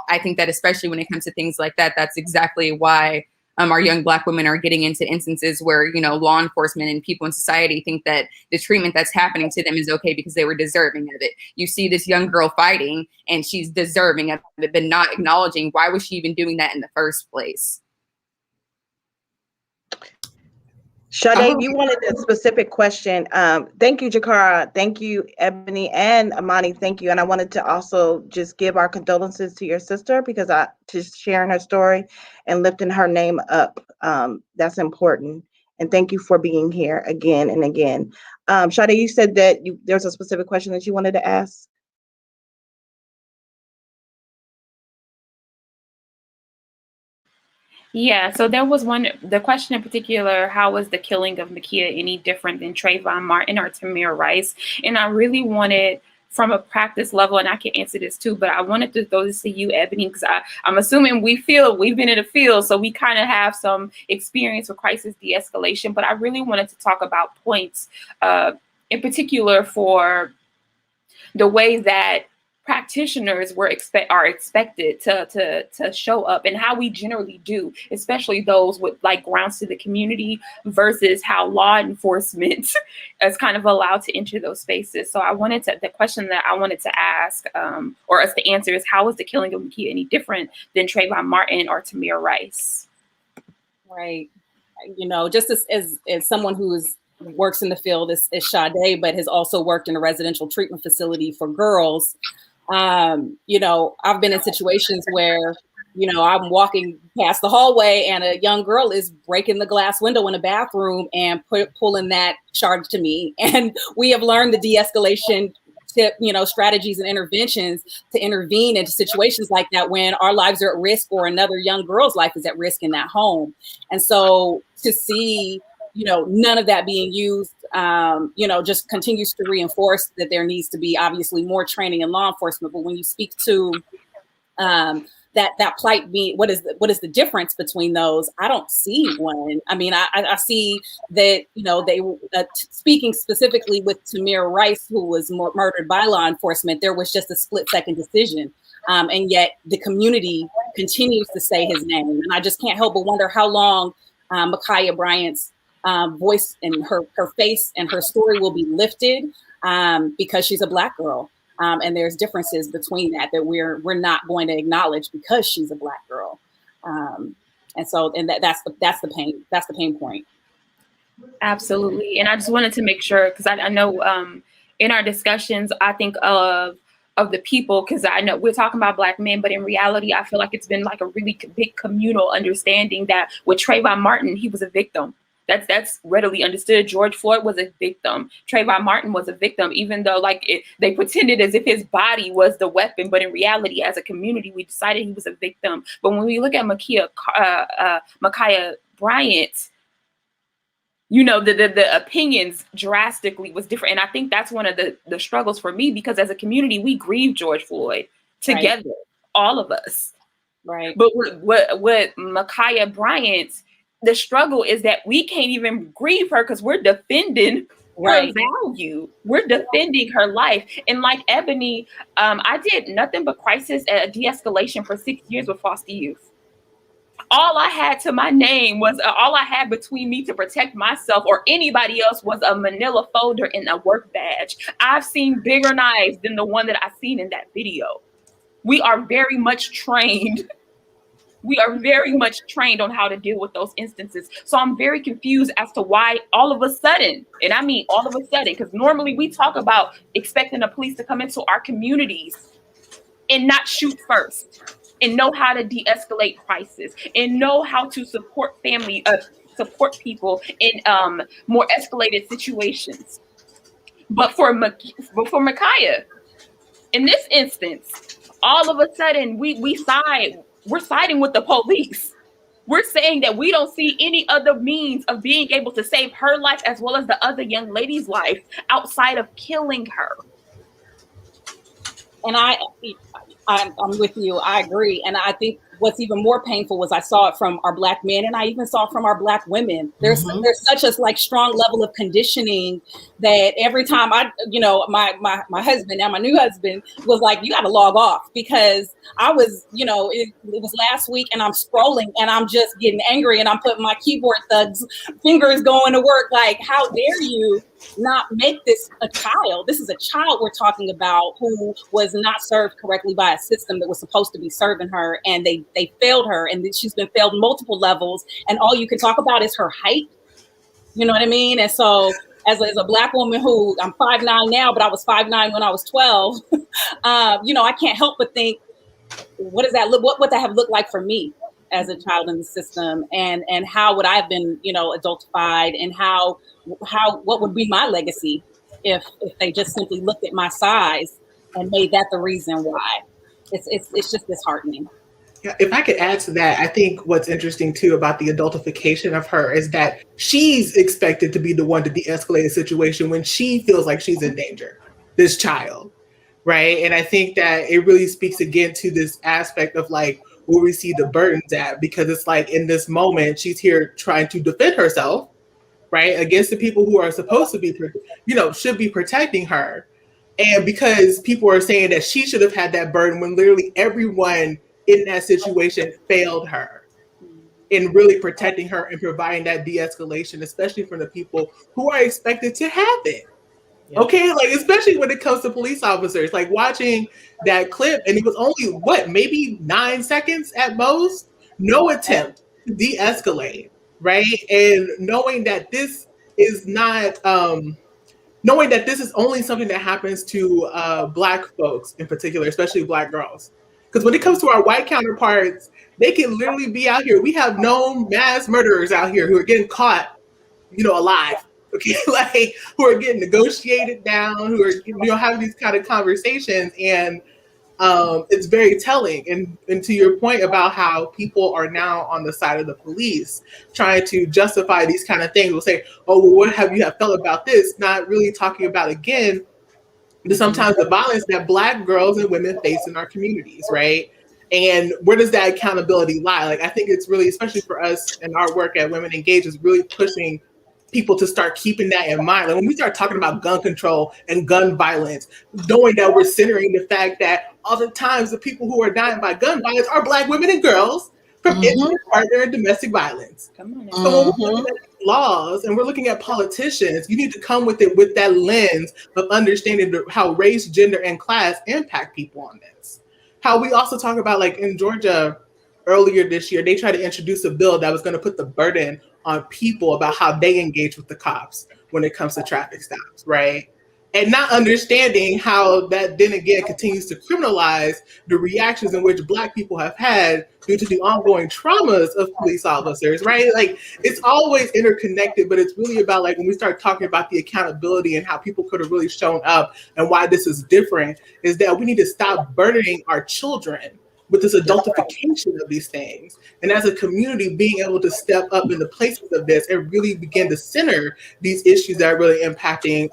I think that especially when it comes to things like that, that's exactly why our young Black women are getting into instances where, law enforcement and people in society think that the treatment that's happening to them is okay because they were deserving of it. You see this young girl fighting and she's deserving of it, but not acknowledging why was she even doing that in the first place. Sade, you wanted a specific question. Thank you, Jakara. Thank you, Ebony and Amani. Thank you. And I wanted to also just give our condolences to your sister because just sharing her story and lifting her name up. That's important. And thank you for being here again and again. Sade, you said that there's a specific question that you wanted to ask. Yeah, so there was the question in particular, how was the killing of Makia any different than Trayvon Martin or Tamir Rice? And I really wanted, from a practice level, and I can answer this too, but I wanted to throw this to you, Ebony, because I'm assuming we've been in the field, so we kind of have some experience with crisis de-escalation, but I really wanted to talk about points in particular for the way that practitioners are expected to show up, and how we generally do, especially those with like grounds to the community, versus how law enforcement is kind of allowed to enter those spaces. So the question that I wanted to ask, or us to answer, is how is the killing of Makia any different than Trayvon Martin or Tamir Rice? Right. Just as someone who is works in the field is Sade, but has also worked in a residential treatment facility for girls. You know, I've been in situations where, you know, I'm walking past the hallway and a young girl is breaking the glass window in a bathroom and pulling that charge to me. And we have learned the de-escalation tip, you know, strategies and interventions to intervene into situations like that when our lives are at risk or another young girl's life is at risk in that home. And so to see, you know, none of that being used, you know, just continues to reinforce that there needs to be obviously more training in law enforcement. But when you speak to that plight being, what is the difference between those? I don't see one. I mean, I see that, you know, they speaking specifically with Tamir Rice, who was murdered by law enforcement, there was just a split-second decision. And yet the community continues to say his name. And I just can't help but wonder how long Ma'Khia Bryant's voice and her face and her story will be lifted because she's a Black girl. And there's differences between that we're not going to acknowledge because she's a Black girl. And that's the pain point. Absolutely. And I just wanted to make sure, because I know in our discussions, I think of the people, because I know we're talking about Black men, but in reality, I feel like it's been like a really big communal understanding that with Trayvon Martin, he was a victim. That's readily understood. George Floyd was a victim. Trayvon Martin was a victim, even though they pretended as if his body was the weapon. But in reality, as a community, we decided he was a victim. But when we look at Ma'Khia Bryant, you know, the opinions drastically was different. And I think that's one of the struggles for me, because as a community, we grieve George Floyd together, right. All of us. Right. But with Ma'Khia Bryant, the struggle is that we can't even grieve her because we're defending her value. We're defending her life. And like Ebony, I did nothing but crisis de-escalation for 6 years with foster youth. All I had to my name was all I had between me to protect myself or anybody else was a manila folder and a work badge. I've seen bigger knives than the one that I've seen in that video. We are very much trained. We are very much trained on how to deal with those instances. So I'm very confused as to why all of a sudden, and I mean all of a sudden, because normally we talk about expecting the police to come into our communities and not shoot first, and know how to de-escalate crisis, and know how to support support people in more escalated situations. But for Ma'Khia, in this instance, all of a sudden we're siding with the police. We're saying that we don't see any other means of being able to save her life as well as the other young lady's life outside of killing her. And I'm with you. I agree. And I think what's even more painful was I saw it from our Black men, and I even saw it from our Black women. There's such a strong level of conditioning that every time my husband, now my new husband, was like, you got to log off, because I was, it was last week and I'm scrolling and I'm just getting angry and I'm putting my keyboard thugs fingers going to work. Like, how dare you not make this a child? This is a child we're talking about who was not served correctly by a system that was supposed to be serving her, and they failed her, and she's been failed multiple levels, and all you can talk about is her height. You know what I mean? And so as a Black woman who, I'm 5'9" now, but I was 5'9" when I was 12, I can't help but think, what does that look? What would that have looked like for me as a child in the system, and how would I have been, adultified, and what would be my legacy if they just simply looked at my size and made that the reason why? It's just disheartening. Yeah, if I could add to that, I think what's interesting too about the adultification of her is that she's expected to be the one to de-escalate a situation when she feels like she's in danger, this child, right? And I think that it really speaks again to this aspect of where we see the burdens at, because it's in this moment, she's here trying to defend herself, right, against the people who are supposed to be, should be protecting her. And because people are saying that she should have had that burden when literally everyone in that situation failed her in really protecting her and providing that de-escalation, especially from the people who are expected to have it. Yeah. Okay, especially when it comes to police officers, watching that clip, and it was only maybe 9 seconds at most, no attempt to de-escalate, right? And knowing that this is not knowing that this is only something that happens to Black folks in particular, especially Black girls. Because when it comes to our white counterparts, they can literally be out here. We have known mass murderers out here who are getting caught, alive. Okay, like who are getting negotiated down, who are having these kind of conversations, and it's very telling. And to your point about how people are now on the side of the police trying to justify these kind of things, will say, "Oh, well, what have you felt about this?" Not really talking about again sometimes the violence that Black girls and women face in our communities, right? And where does that accountability lie? Like, I think it's really, especially for us and our work at Women Engage, is really pushing people to start keeping that in mind. Like when we start talking about gun control and gun violence, knowing that we're centering the fact that oftentimes the people who are dying by gun violence are Black women and girls from intimate partner and domestic violence. So when we're looking at laws and we're looking at politicians, you need to come with it with that lens of understanding how race, gender, and class impact people on this. How we also talk about, like in Georgia earlier this year, they tried to introduce a bill that was going to put the burden on people about how they engage with the cops when it comes to traffic stops, right? And not understanding how that then again continues to criminalize the reactions in which Black people have had due to the ongoing traumas of police officers, right? Like it's always interconnected, but it's really about like when we start talking about the accountability and how people could have really shown up and why this is different, is that we need to stop burdening our children with this adultification of these things. And as a community, being able to step up in the places of this and really begin to center these issues that are really impacting,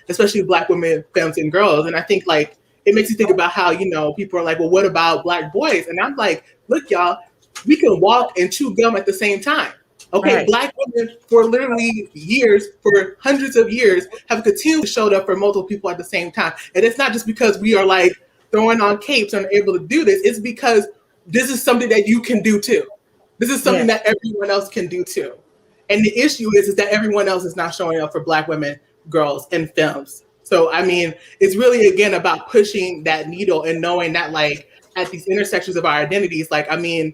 especially Black women, femmes, and girls. And I think like, it makes you think about how, people are like, well, what about Black boys? And I'm like, look, y'all, we can walk and chew gum at the same time. Okay, right. Black women for literally years, for hundreds of years, have continued to show up for multiple people at the same time. And it's not just because we are like, throwing on capes and are able to do this. It's because this is something that you can do too. This is something that everyone else can do too. And the issue is that everyone else is not showing up for Black women, girls, and femmes. So, I mean, it's really, again, about pushing that needle and knowing that, like, at these intersections of our identities, like, I mean,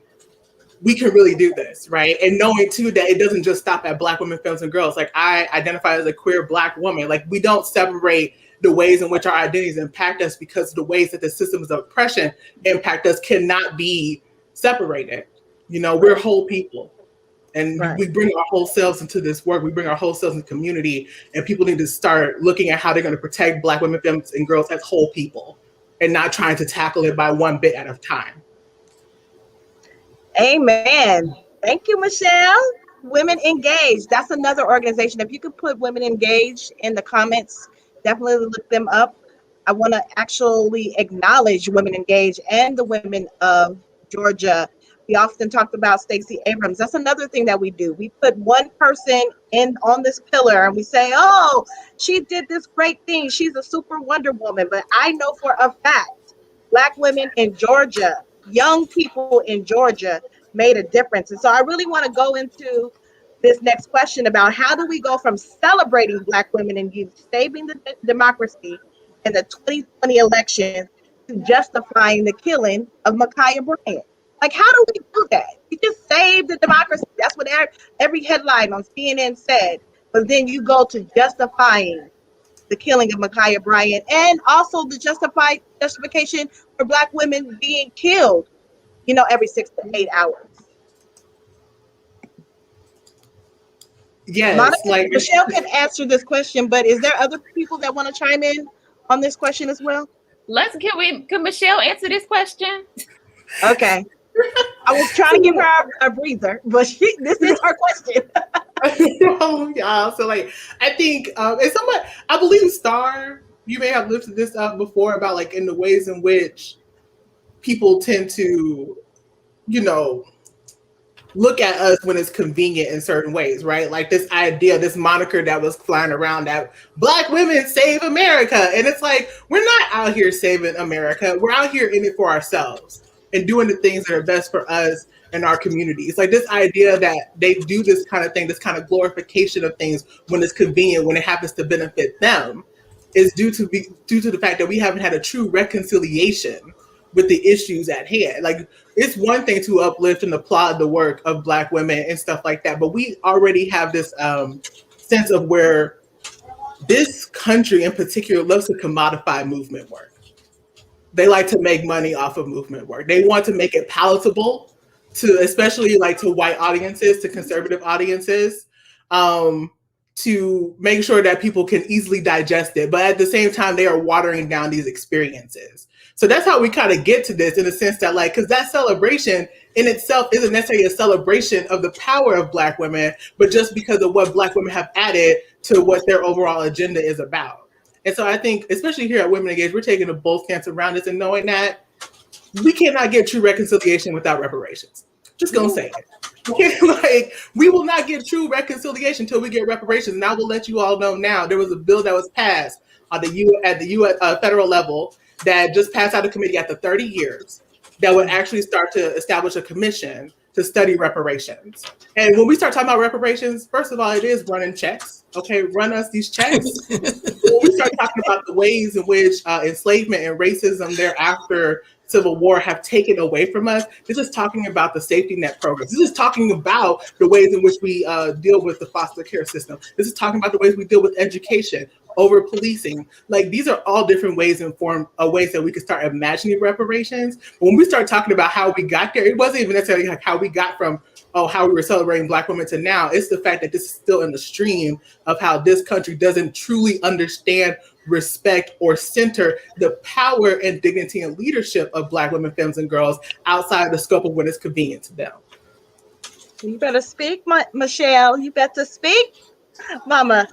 we can really do this, right? And knowing too that it doesn't just stop at Black women, femmes, and girls. Like, I identify as a queer Black woman. Like, we don't separate the ways in which our identities impact us because the ways that the systems of oppression impact us cannot be separated. We're whole people. And we bring our whole selves into this work. We bring our whole selves in the community. And people need to start looking at how they're going to protect Black women, femmes, and girls as whole people and not trying to tackle it by one bit at a time. Amen. Thank you, Michelle. Women Engage. That's another organization. If you could put Women Engage in the comments, definitely look them up. I want to actually acknowledge Women Engage and the women of Georgia. We often talked about Stacey Abrams. That's another thing that we do. We put one person on this pillar and we say, oh, she did this great thing. She's a super Wonder Woman. But I know for a fact, Black women in Georgia, young people in Georgia made a difference. And so I really want to go into this next question about how do we go from celebrating Black women and youth, saving the democracy in the 2020 election, to justifying the killing of Ma'Khia Bryant. Like, how do we do that? You just saved the democracy. That's what every headline on CNN said. But then you go to justifying the killing of Ma'Khia Bryant and also the justification for Black women being killed, every 6 to 8 hours. Yes, Monica, Michelle can answer this question, but is there other people that want to chime in on this question as well? Can Michelle answer this question? Okay. I was trying to give her a breather, but this is her question. So like, I think, I believe Starr, you may have lifted this up before about like in the ways in which people tend to, look at us when it's convenient in certain ways, right? Like this idea, this moniker that was flying around that Black women save America. And it's like, we're not out here saving America. We're out here in it for ourselves and doing the things that are best for us and our communities. Like this idea that they do this kind of thing, this kind of glorification of things when it's convenient, when it happens to benefit them, is due to the fact that we haven't had a true reconciliation with the issues at hand. Like, it's one thing to uplift and applaud the work of Black women and stuff like that, but we already have this sense of where this country in particular loves to commodify movement work. They like to make money off of movement work. They want to make it palatable to, especially like to white audiences, to conservative audiences, to make sure that people can easily digest it. But at the same time, they are watering down these experiences. So that's how we kind of get to this, in a sense that, like, because that celebration in itself isn't necessarily a celebration of the power of Black women, but just because of what Black women have added to what their overall agenda is about. And so I think, especially here at Women Engaged, we're taking a bold stance around this and knowing that we cannot get true reconciliation without reparations. Just gonna say it. Like, we will not get true reconciliation until we get reparations. And I will let you all know now, there was a bill that was passed at the U.S. Federal level that just passed out of committee after 30 years that would actually start to establish a commission to study reparations. And when we start talking about reparations, first of all, it is running checks. Okay, run us these checks. When we start talking about the ways in which enslavement and racism thereafter Civil War have taken away from us, this is talking about the safety net programs. This is talking about the ways in which we deal with the foster care system. This is talking about the ways we deal with education, over policing. Like, these are all different ways and ways that we could start imagining reparations. But when we start talking about how we got there, it wasn't even necessarily like how we got from how we were celebrating Black women to now. It's the fact that this is still in the stream of how this country doesn't truly understand, respect, or center the power and dignity and leadership of Black women, femmes, and girls outside the scope of when it's convenient to them. You better speak, Michelle. You better speak, Mama.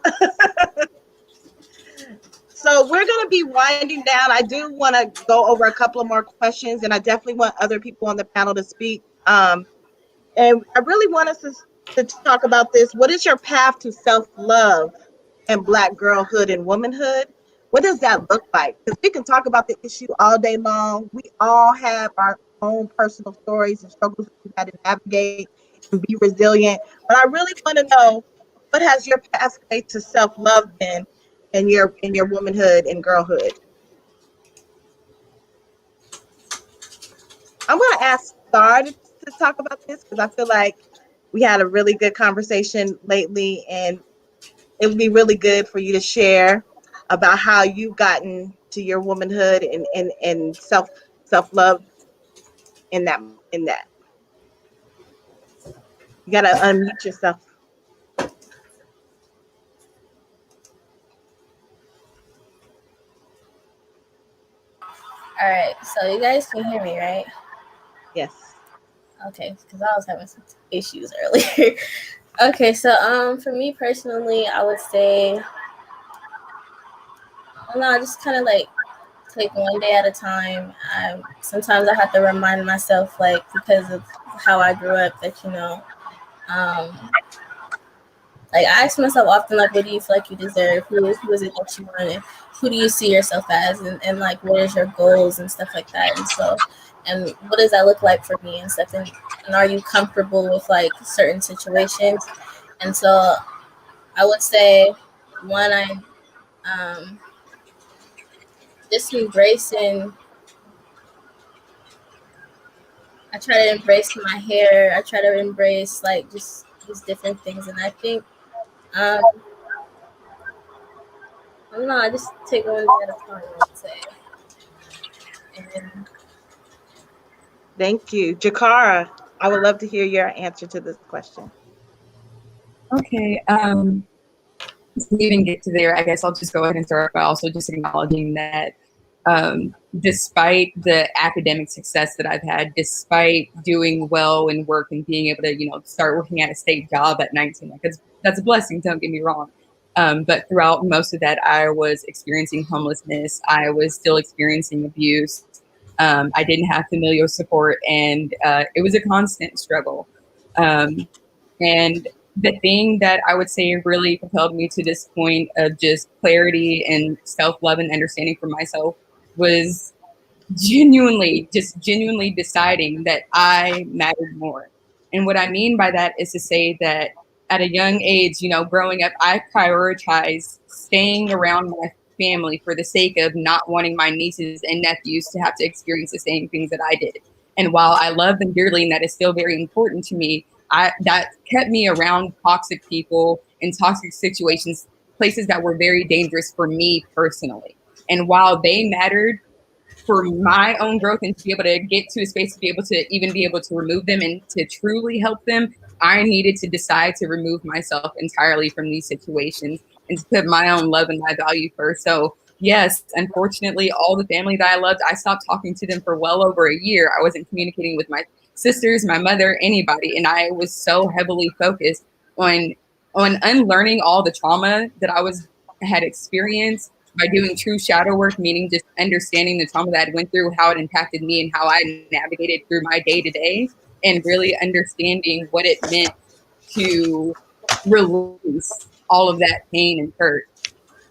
So we're going to be winding down. I do want to go over a couple of more questions, and I definitely want other people on the panel to speak. And I really want us to talk about this. What is your path to self-love and Black girlhood and womanhood? What does that look like? Because we can talk about the issue all day long. We all have our own personal stories and struggles we've had to navigate and be resilient. But I really want to know, what has your pathway to self-love been in your womanhood and girlhood? I'm going to ask Starr to talk about this, because I feel like we had a really good conversation lately, and it would be really good for you to share about how you've gotten to your womanhood and self-love in that. You got to unmute yourself. All right, so you guys can hear me, right? Yes. Okay, because I was having some issues earlier. Okay, so for me personally, I would say, I just kind of like take one day at a time. Sometimes I have to remind myself, like, because of how I grew up, that, like, I ask myself often, like, what do you feel like you deserve? Who is it that you want? Who do you see yourself as? And like, what is your goals and stuff like that? And so, and what does that look like for me and stuff? And are you comfortable with like certain situations? And so I would say, one, just embracing. I try to embrace my hair. I try to embrace like just different things. And I think, I don't know, I just take one day at a time, I would say. And Thank you. Jakara, I would love to hear your answer to this question. Okay. To even get to there, I guess I'll just go ahead and start by also just acknowledging that despite the academic success that I've had, despite doing well in work and being able to, start working at a state job at 19, like that's a blessing, don't get me wrong. But throughout most of that, I was experiencing homelessness. I was still experiencing abuse. I didn't have familial support, and it was a constant struggle. And the thing that I would say really propelled me to this point of just clarity and self-love and understanding for myself was genuinely deciding that I mattered more. And what I mean by that is to say that at a young age, growing up, I prioritized staying around my family for the sake of not wanting my nieces and nephews to have to experience the same things that I did. And while I love them dearly and that is still very important to me, that kept me around toxic people and toxic situations, places that were very dangerous for me personally. And while they mattered for my own growth and to be able to get to a space to be able to even be able to remove them and to truly help them, I needed to decide to remove myself entirely from these situations and to put my own love and my value first. So yes, unfortunately, all the family that I loved, I stopped talking to them for well over a year. I wasn't communicating with my sisters, my mother, anybody. And I was so heavily focused on unlearning all the trauma that had experienced by doing true shadow work, meaning just understanding the trauma that I went through, how it impacted me, and how I navigated through my day to day, and really understanding what it meant to release all of that pain and hurt,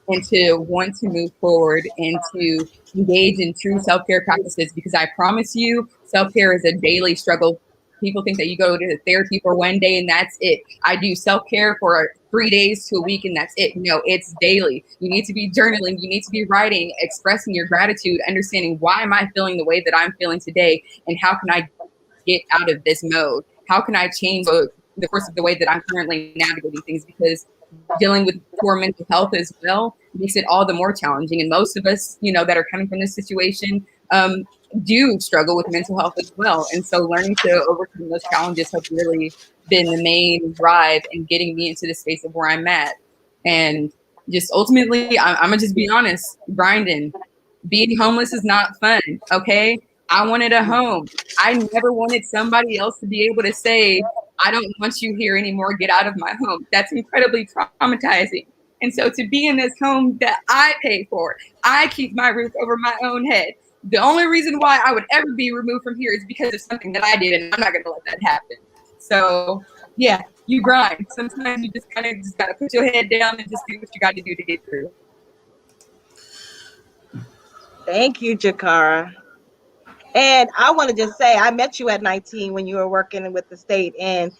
and to want to move forward and to engage in true self-care practices. Because I promise you, self-care is a daily struggle. People think that you go to therapy for one day and that's it. I do self-care for 3 days to a week and that's it. No, it's daily. You need to be journaling. You need to be writing, expressing your gratitude, understanding why am I feeling the way that I'm feeling today, and how can I get out of this mode? How can I change the course of the way that I'm currently navigating things? Because dealing with poor mental health as well makes it all the more challenging. And most of us, that are coming from this situation, do struggle with mental health as well. And so learning to overcome those challenges have really been the main drive in getting me into the space of where I'm at. And just ultimately, I'm gonna just be honest, grinding. Being homeless is not fun, okay? I wanted a home. I never wanted somebody else to be able to say, I don't want you here anymore, get out of my home. That's incredibly traumatizing. And so to be in this home that I pay for, I keep my roof over my own head. The only reason why I would ever be removed from here is because of something that I did, and I'm not gonna let that happen. So yeah, you grind. Sometimes you just gotta put your head down and just do what you got to do to get through. Thank you, Jakara. And I want to just say, I met you at 19 when you were working with the state, and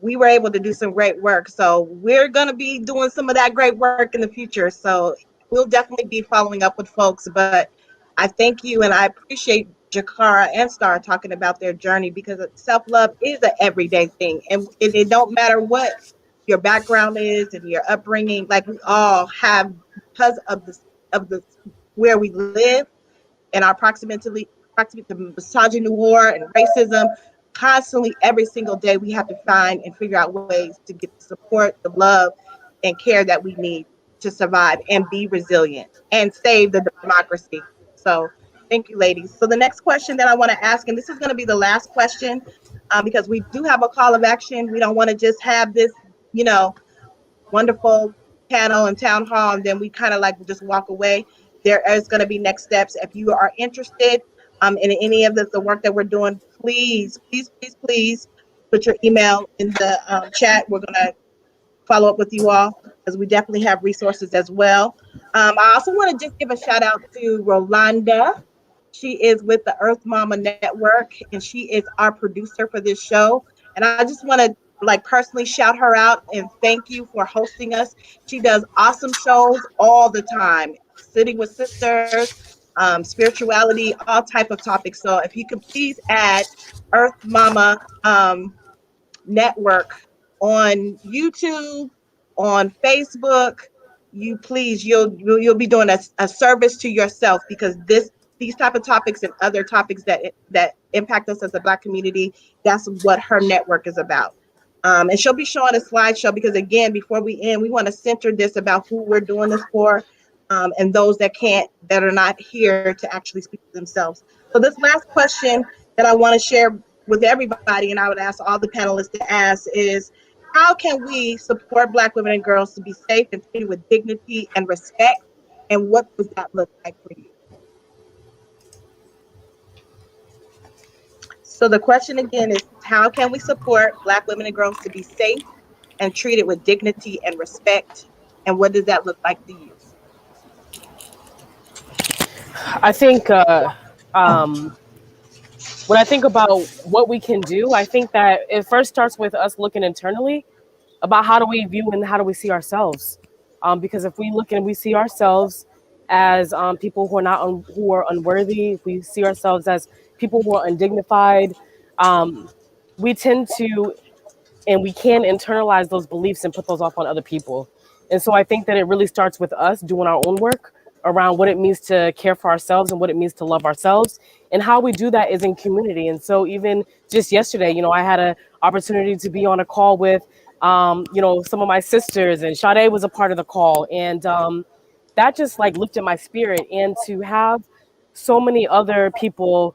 we were able to do some great work. So we're going to be doing some of that great work in the future. So we'll definitely be following up with folks. But I thank you, and I appreciate Jakara and Starr talking about their journey, because self-love is an everyday thing. And it don't matter what your background is and your upbringing, like we all have, because of the where we live and our proximity to misogyny, war, and racism, constantly, every single day, we have to find and figure out ways to get the support, the love, and care that we need to survive and be resilient and save the democracy. So thank you, ladies. So the next question that I want to ask, and this is going to be the last question, because we do have a call of action. We don't want to just have this, wonderful panel and town hall, and then we kind of like just walk away. There is going to be next steps. If you are interested in any of the work that we're doing, please put your email in the chat. We're going to follow up with you all, because we definitely have resources as well. I also want to just give a shout out to Rolanda. She is with the Earth Mama Network, and she is our producer for this show. And I just want to personally shout her out and thank you for hosting us. She does awesome shows all the time, Sitting with Sisters, spirituality, all type of topics. So if you could please add Earth Mama Network on YouTube, on Facebook, you'll be doing a service to yourself, because these type of topics and other topics that impact us as a Black community, that's what her network is about. And she'll be showing a slideshow, because again, before we end, we want to center this about who we're doing this for, and those that are not here to actually speak for themselves. So this last question that I want to share with everybody, and I would ask all the panelists to ask, is how can we support Black women and girls to be safe and treated with dignity and respect? And what does that look like for you? So the question again is, how can we support Black women and girls to be safe and treated with dignity and respect? And what does that look like to you? I think when I think about what we can do, I think that it first starts with us looking internally about how do we view and how do we see ourselves. Because if we look and we see ourselves as people who are unworthy, if we see ourselves as people who are undignified, we tend to and we can internalize those beliefs and put those off on other people. And so I think that it really starts with us doing our own work around what it means to care for ourselves and what it means to love ourselves. And how we do that is in community. And so even just yesterday, you know, I had an opportunity to be on a call with, you know, some of my sisters, and Sade was a part of the call. And that just like lifted my spirit. And to have so many other people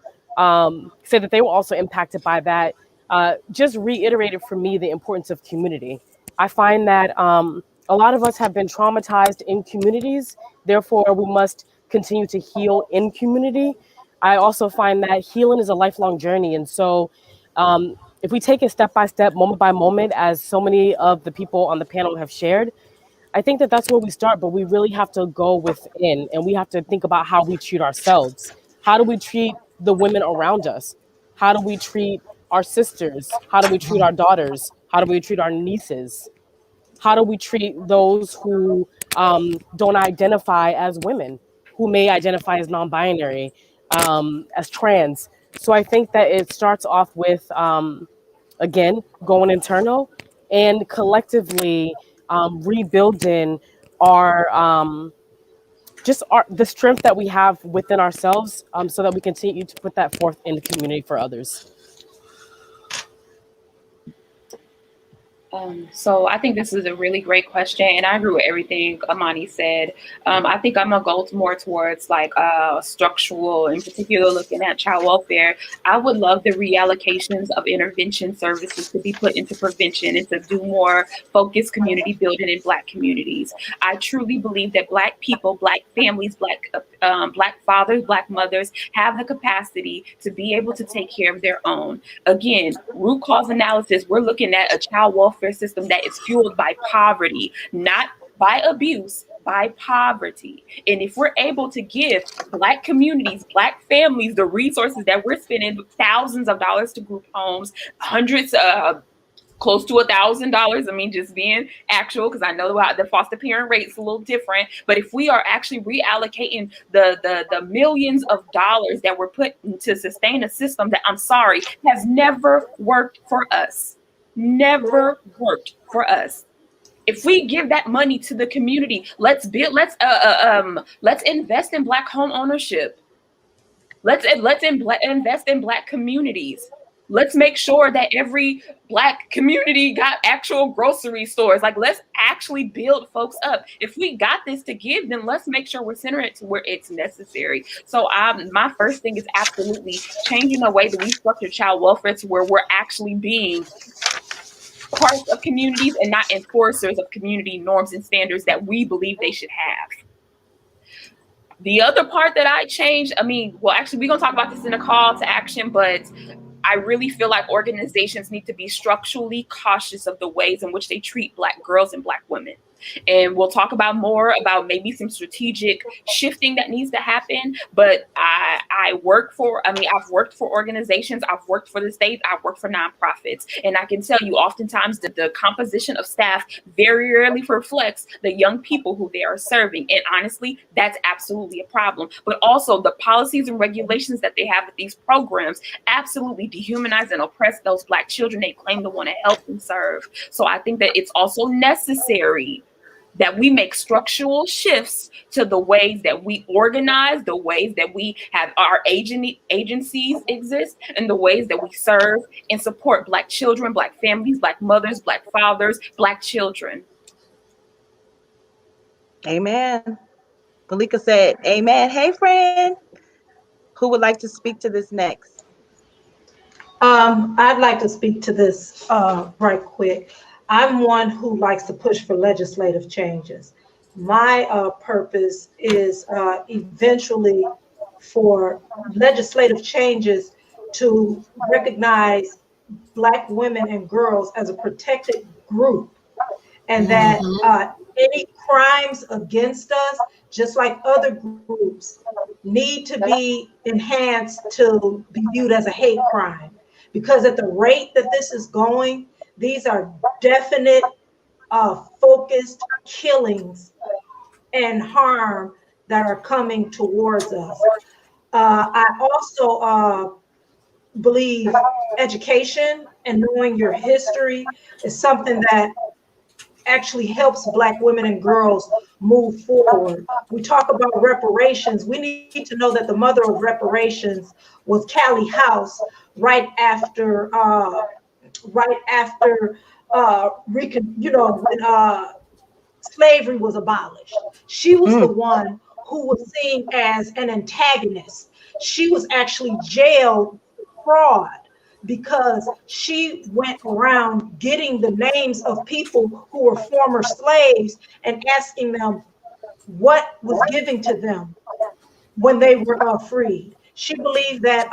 say that they were also impacted by that just reiterated for me the importance of community. I find that a lot of us have been traumatized in communities, therefore we must continue to heal in community. I also find that healing is a lifelong journey, and so if we take it step by step, moment by moment, as so many of the people on the panel have shared, I think that that's where we start, but we really have to go within and we have to think about how we treat ourselves. How do we treat the women around us? How do we treat our sisters? How do we treat our daughters? How do we treat our nieces? How do we treat those who don't identify as women, who may identify as non-binary, as trans? So I think that it starts off with, again, going internal and collectively rebuilding our just the strength that we have within ourselves, so that we continue to put that forth in the community for others. So I think this is a really great question, and I agree with everything Amani said. I think I'm gonna go more towards like structural, in particular looking at child welfare. I would love the reallocations of intervention services to be put into prevention and to do more focused community building in Black communities. I truly believe that Black people, Black families, Black fathers, Black mothers have the capacity to be able to take care of their own. Again, root cause analysis, we're looking at a child welfare system that is fueled by poverty, not by abuse, by poverty. And if we're able to give Black communities, Black families, the resources that we're spending thousands of dollars to group homes, hundreds close to $1,000. I mean, just being actual, because I know the foster parent rate is a little different. But if we are actually reallocating the millions of dollars that were put to sustain a system that, I'm sorry, has never worked for us. Never worked for us. If we give that money to the community, let's invest in Black home ownership. Let's invest in Black communities. Let's make sure that every Black community got actual grocery stores. Like, let's actually build folks up. If we got this to give, then let's make sure we're centering it to where it's necessary. So my first thing is absolutely changing the way that we structure child welfare to where we're actually being parts of communities and not enforcers of community norms and standards that we believe they should have. The other part that I changed, we're going to talk about this in a call to action, but I really feel like organizations need to be structurally cautious of the ways in which they treat Black girls and Black women. And we'll talk about more about maybe some strategic shifting that needs to happen. But I've worked for organizations, I've worked for the state, I've worked for nonprofits. And I can tell you oftentimes that the composition of staff very rarely reflects the young people who they are serving. And honestly, that's absolutely a problem. But also the policies and regulations that they have with these programs absolutely dehumanize and oppress those Black children they claim to want to help and serve. So I think that it's also necessary that we make structural shifts to the ways that we organize, the ways that we have our agencies exist, and the ways that we serve and support Black children, Black families, Black mothers, Black fathers, Black children. Amen. Malika said, amen. Hey, friend. Who would like to speak to this next? I'd like to speak to this right quick. I'm one who likes to push for legislative changes. My purpose is eventually for legislative changes to recognize Black women and girls as a protected group, and that any crimes against us, just like other groups, need to be enhanced to be viewed as a hate crime. Because at the rate that this is going, these are definite, focused killings and harm that are coming towards us. I also believe education and knowing your history is something that actually helps Black women and girls move forward. We talk about reparations. We need to know that the mother of reparations was Callie House right after when slavery was abolished. She was the one who was seen as an antagonist. She was actually jailed for fraud because she went around getting the names of people who were former slaves and asking them what was given to them when they were freed. She believed that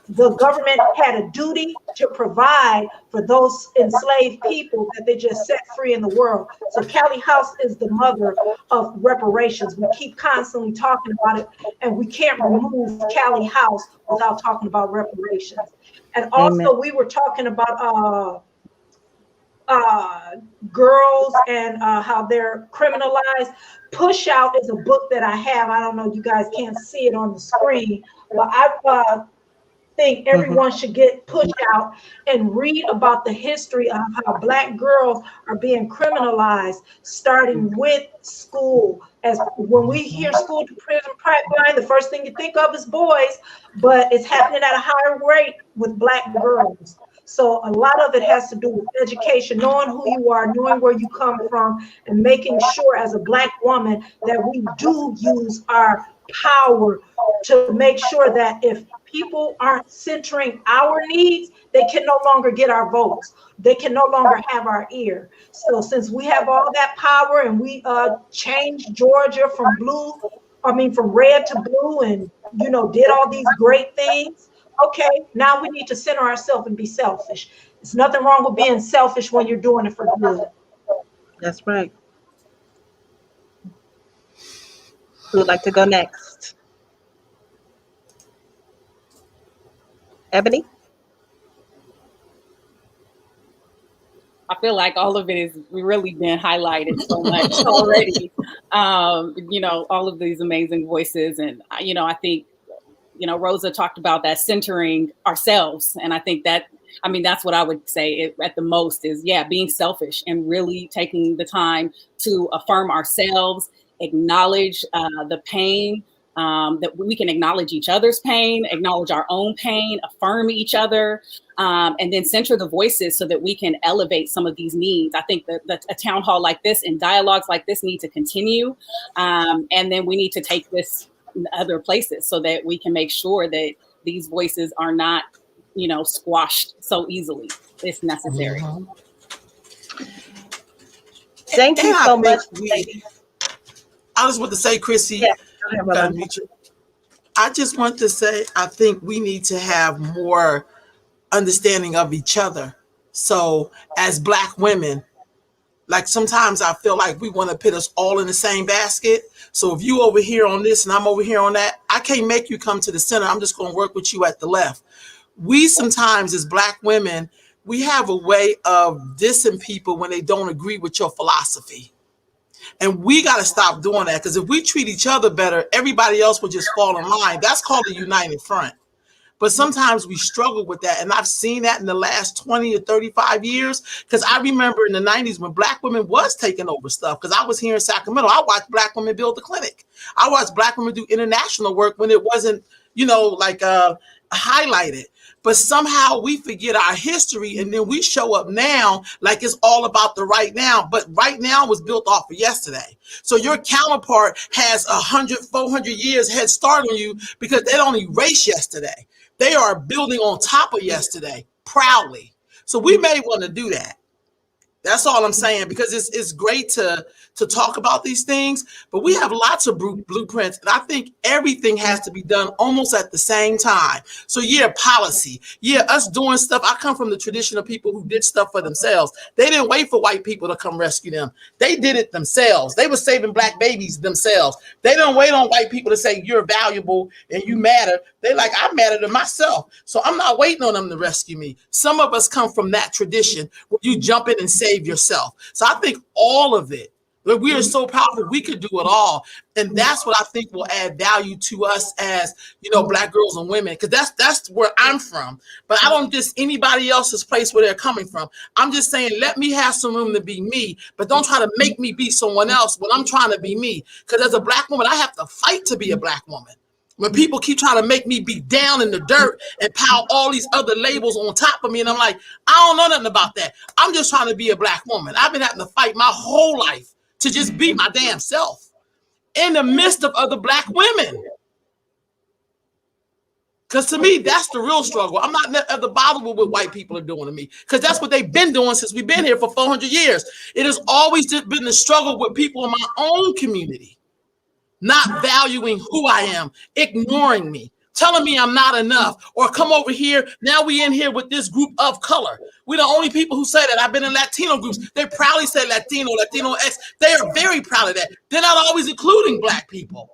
the government had a duty to provide for those enslaved people that they just set free in the world. So Callie House is the mother of reparations. We keep constantly talking about it, and we can't remove Callie House without talking about reparations. And also, we were talking about girls and how they're criminalized. Push Out is a book that I have. I don't know, you guys can't see it on the screen, but I think everyone should get Push Out and read about the history of how Black girls are being criminalized, starting with school. As when we hear school to prison pipeline, the first thing you think of is boys, but it's happening at a higher rate with Black girls. So a lot of it has to do with education, knowing who you are, knowing where you come from, and making sure as a Black woman that we do use our power to make sure that if people aren't centering our needs, they can no longer get our votes. They can no longer have our ear. So since we have all that power and we changed Georgia from red to blue, and did all these great things, okay, now we need to center ourselves and be selfish. There's nothing wrong with being selfish when you're doing it for good. That's right. Who would like to go next? Ebony? I feel like all of it is really been highlighted so much already. All of these amazing voices. And, I think, Rosa talked about that centering ourselves. And I think that's what I would say at the most is, being selfish and really taking the time to affirm ourselves, acknowledge the pain, that we can acknowledge each other's pain, acknowledge our own pain, affirm each other, and then center the voices so that we can elevate some of these needs. I think that a town hall like this and dialogues like this need to continue. And then we need to take this in other places so that we can make sure that these voices are not, squashed so easily. It's necessary. Thank you so much. I just want to say, Chrissy, I just want to say, I think we need to have more understanding of each other. So as Black women, like sometimes I feel like we want to put us all in the same basket. So if you over here on this and I'm over here on that, I can't make you come to the center. I'm just going to work with you at the left. We sometimes as Black women, we have a way of dissing people when they don't agree with your philosophy. And we got to stop doing that, because if we treat each other better, everybody else will just fall in line. That's called a united front. But sometimes we struggle with that. And I've seen that in the last 20 or 35 years, because I remember in the 90s when Black women was taking over stuff, because I was here in Sacramento. I watched Black women build the clinic. I watched Black women do international work when it wasn't, highlighted. But somehow we forget our history, and then we show up now like it's all about the right now. But right now was built off of yesterday. So your counterpart has 100, 400 years head start on you because they don't erase yesterday. They are building on top of yesterday proudly. So we may want to do that. That's all I'm saying, because it's great to talk about these things, but we have lots of blueprints, and I think everything has to be done almost at the same time. So policy, us doing stuff. I come from the tradition of people who did stuff for themselves. They didn't wait for white people to come rescue them. They did it themselves. They were saving Black babies themselves. They don't wait on white people to say you're valuable and you matter. They like, I matter to myself. So I'm not waiting on them to rescue me. Some of us come from that tradition where you jump in and save yourself. So I think all of it But we are so powerful, we could do it all. And that's what I think will add value to us as, Black girls and women, because that's where I'm from. But I don't diss anybody else's place where they're coming from. I'm just saying, let me have some room to be me, but don't try to make me be someone else when I'm trying to be me. Because as a Black woman, I have to fight to be a Black woman. When people keep trying to make me be down in the dirt and pile all these other labels on top of me, and I'm like, I don't know nothing about that. I'm just trying to be a Black woman. I've been having to fight my whole life to just be my damn self in the midst of other Black women. Because to me, that's the real struggle. I'm not at the bottom with what white people are doing to me, because that's what they've been doing since we've been here for 400 years. It has always been the struggle with people in my own community, not valuing who I am, ignoring me, telling me I'm not enough, or come over here. Now we in here with this group of color. We're the only people who say that. I've been in Latino groups. They proudly say Latino X. They are very proud of that. They're not always including Black people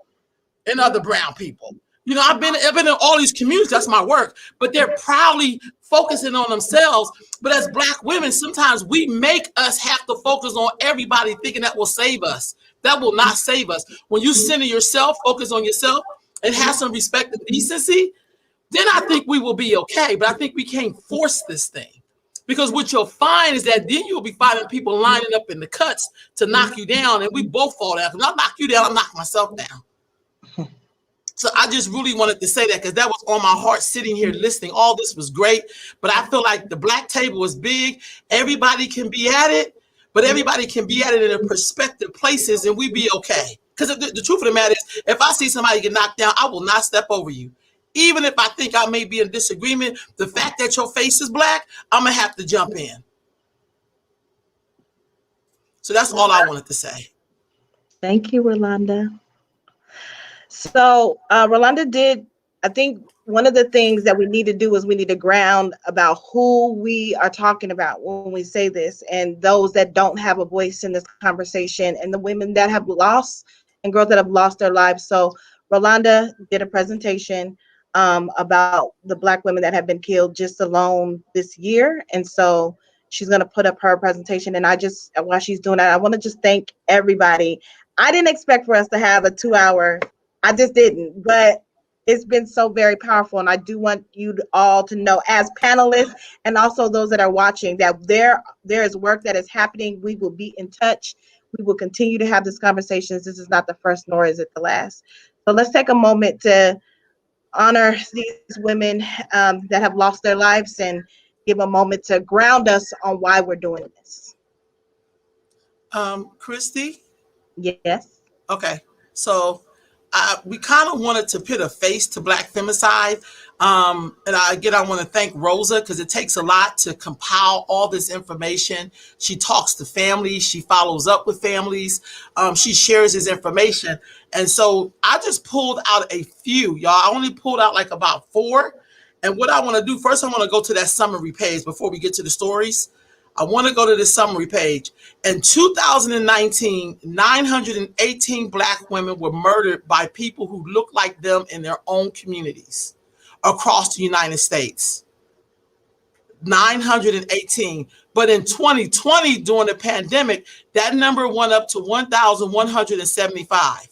and other brown people. I've been in all these communities. That's my work. But they're proudly focusing on themselves. But as Black women, sometimes we make us have to focus on everybody thinking that will save us. That will not save us. When you center yourself, focus on yourself, and have some respect and decency, then I think we will be okay. But I think we can't force this thing. Because what you'll find is that then you'll be finding people lining up in the cuts to knock you down, and we both fall down. When I knock you down, I knock myself down. So I just really wanted to say that, because that was on my heart sitting here listening. All this was great, but I feel like the Black table is big. Everybody can be at it, but everybody can be at it in their prospective places, and we be okay. Because the truth of the matter is, if I see somebody get knocked down, I will not step over you. Even if I think I may be in disagreement, the fact that your face is Black, I'm going to have to jump in. So that's all I wanted to say. Thank you, Rolanda. So Rolanda did, I think one of the things that we need to do is we need to ground about who we are talking about when we say this, and those that don't have a voice in this conversation, and the women that have lost and girls that have lost their lives. So Rolanda did a presentation about the Black women that have been killed just alone this year. And so she's going to put up her presentation. And while she's doing that, I want to just thank everybody. I didn't expect for us to have a 2-hour. I just didn't, but it's been so very powerful. And I do want you all to know, as panelists and also those that are watching, that there is work that is happening. We will be in touch. We will continue to have these conversations. This is not the first, nor is it the last. So let's take a moment to honor these women that have lost their lives, and give a moment to ground us on why we're doing this. Christy? Yes. Okay. So we kind of wanted to put a face to Black femicide. And I want to thank Rosa, because it takes a lot to compile all this information. She talks to families. She follows up with families. She shares this information. And so I just pulled out a few, y'all. I only pulled out like about 4. And what I want to do first, I want to go to that summary page before we get to the stories. I want to go to the summary page. In 2019, 918 Black women were murdered by people who look like them in their own communities across the United States. 918. But in 2020, during the pandemic, that number went up to 1,175.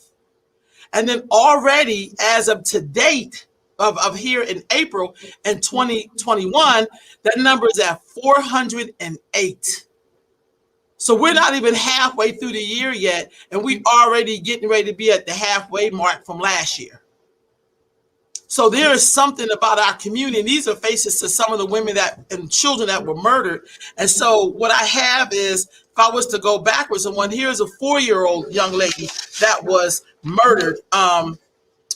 And then already, as of to date, of here in April in 2021, that number is at 408. So we're not even halfway through the year yet, and we already getting ready to be at the halfway mark from last year. So there is something about our community, and these are faces to some of the women and children that were murdered. And so what I have is, if I was to go backwards, and here's a 4-year-old young lady that was murdered.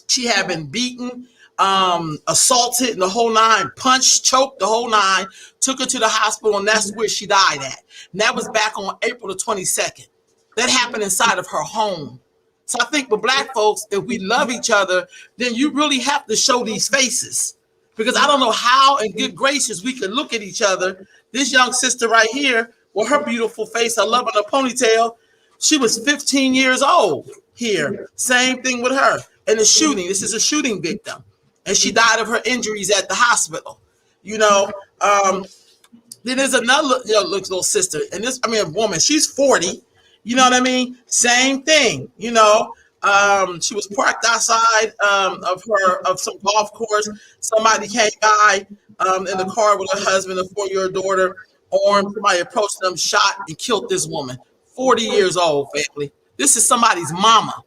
She had been beaten, assaulted, and the whole 9, punched, choked, the whole 9, took her to the hospital, and that's where she died at. And that was back on April the 22nd. That happened inside of her home. So I think with Black folks, if we love each other, then you really have to show these faces, because I don't know how in good gracious we could look at each other. This young sister right here, with her beautiful face, I love her ponytail. She was 15 years old here. Same thing with her. And the shooting, this is a shooting victim. And she died of her injuries at the hospital. Then there's another little sister, and a woman, she's 40. You know what I mean? Same thing. She was parked outside of some golf course. Somebody came by in the car with her husband, a 4-year-old daughter, armed. Somebody approached them, shot, and killed this woman. 40 years old, family. This is somebody's mama.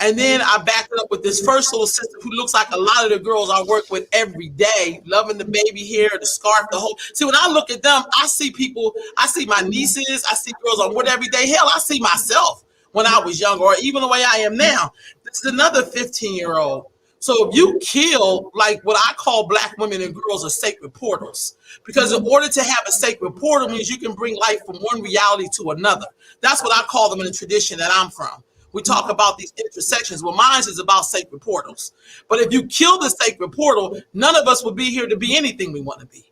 And then I backed it up with this first little sister who looks like a lot of the girls I work with every day, loving the baby hair, the scarf, the whole. See, when I look at them, I see people, I see my nieces, I see girls on what every day. Hell, I see myself when I was younger, or even the way I am now. This is another 15-year-old. So if you kill, like what I call Black women and girls are sacred portals, because in order to have a sacred portal means you can bring life from one reality to another. That's what I call them in the tradition that I'm from. We talk about these intersections. Well, mine is about sacred portals. But if you kill the sacred portal, none of us would be here to be anything we want to be.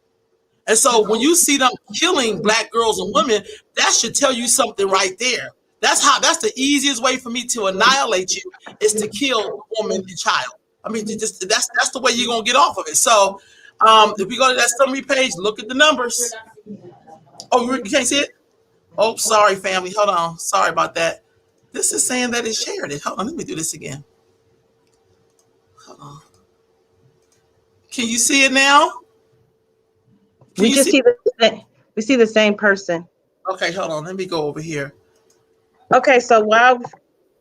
And so when you see them killing Black girls and women, that should tell you something right there. That's the easiest way for me to annihilate you, is to kill woman and child. I mean, that's the way you're gonna get off of it. So if we go to that summary page, look at the numbers. Oh, you can't see it? Oh, sorry, family. Hold on. Sorry about that. This is saying that it shared it. Hold on, let me do this again. Hold on. Can you see it now? We see the same person. Okay, hold on. Let me go over here. Okay, so while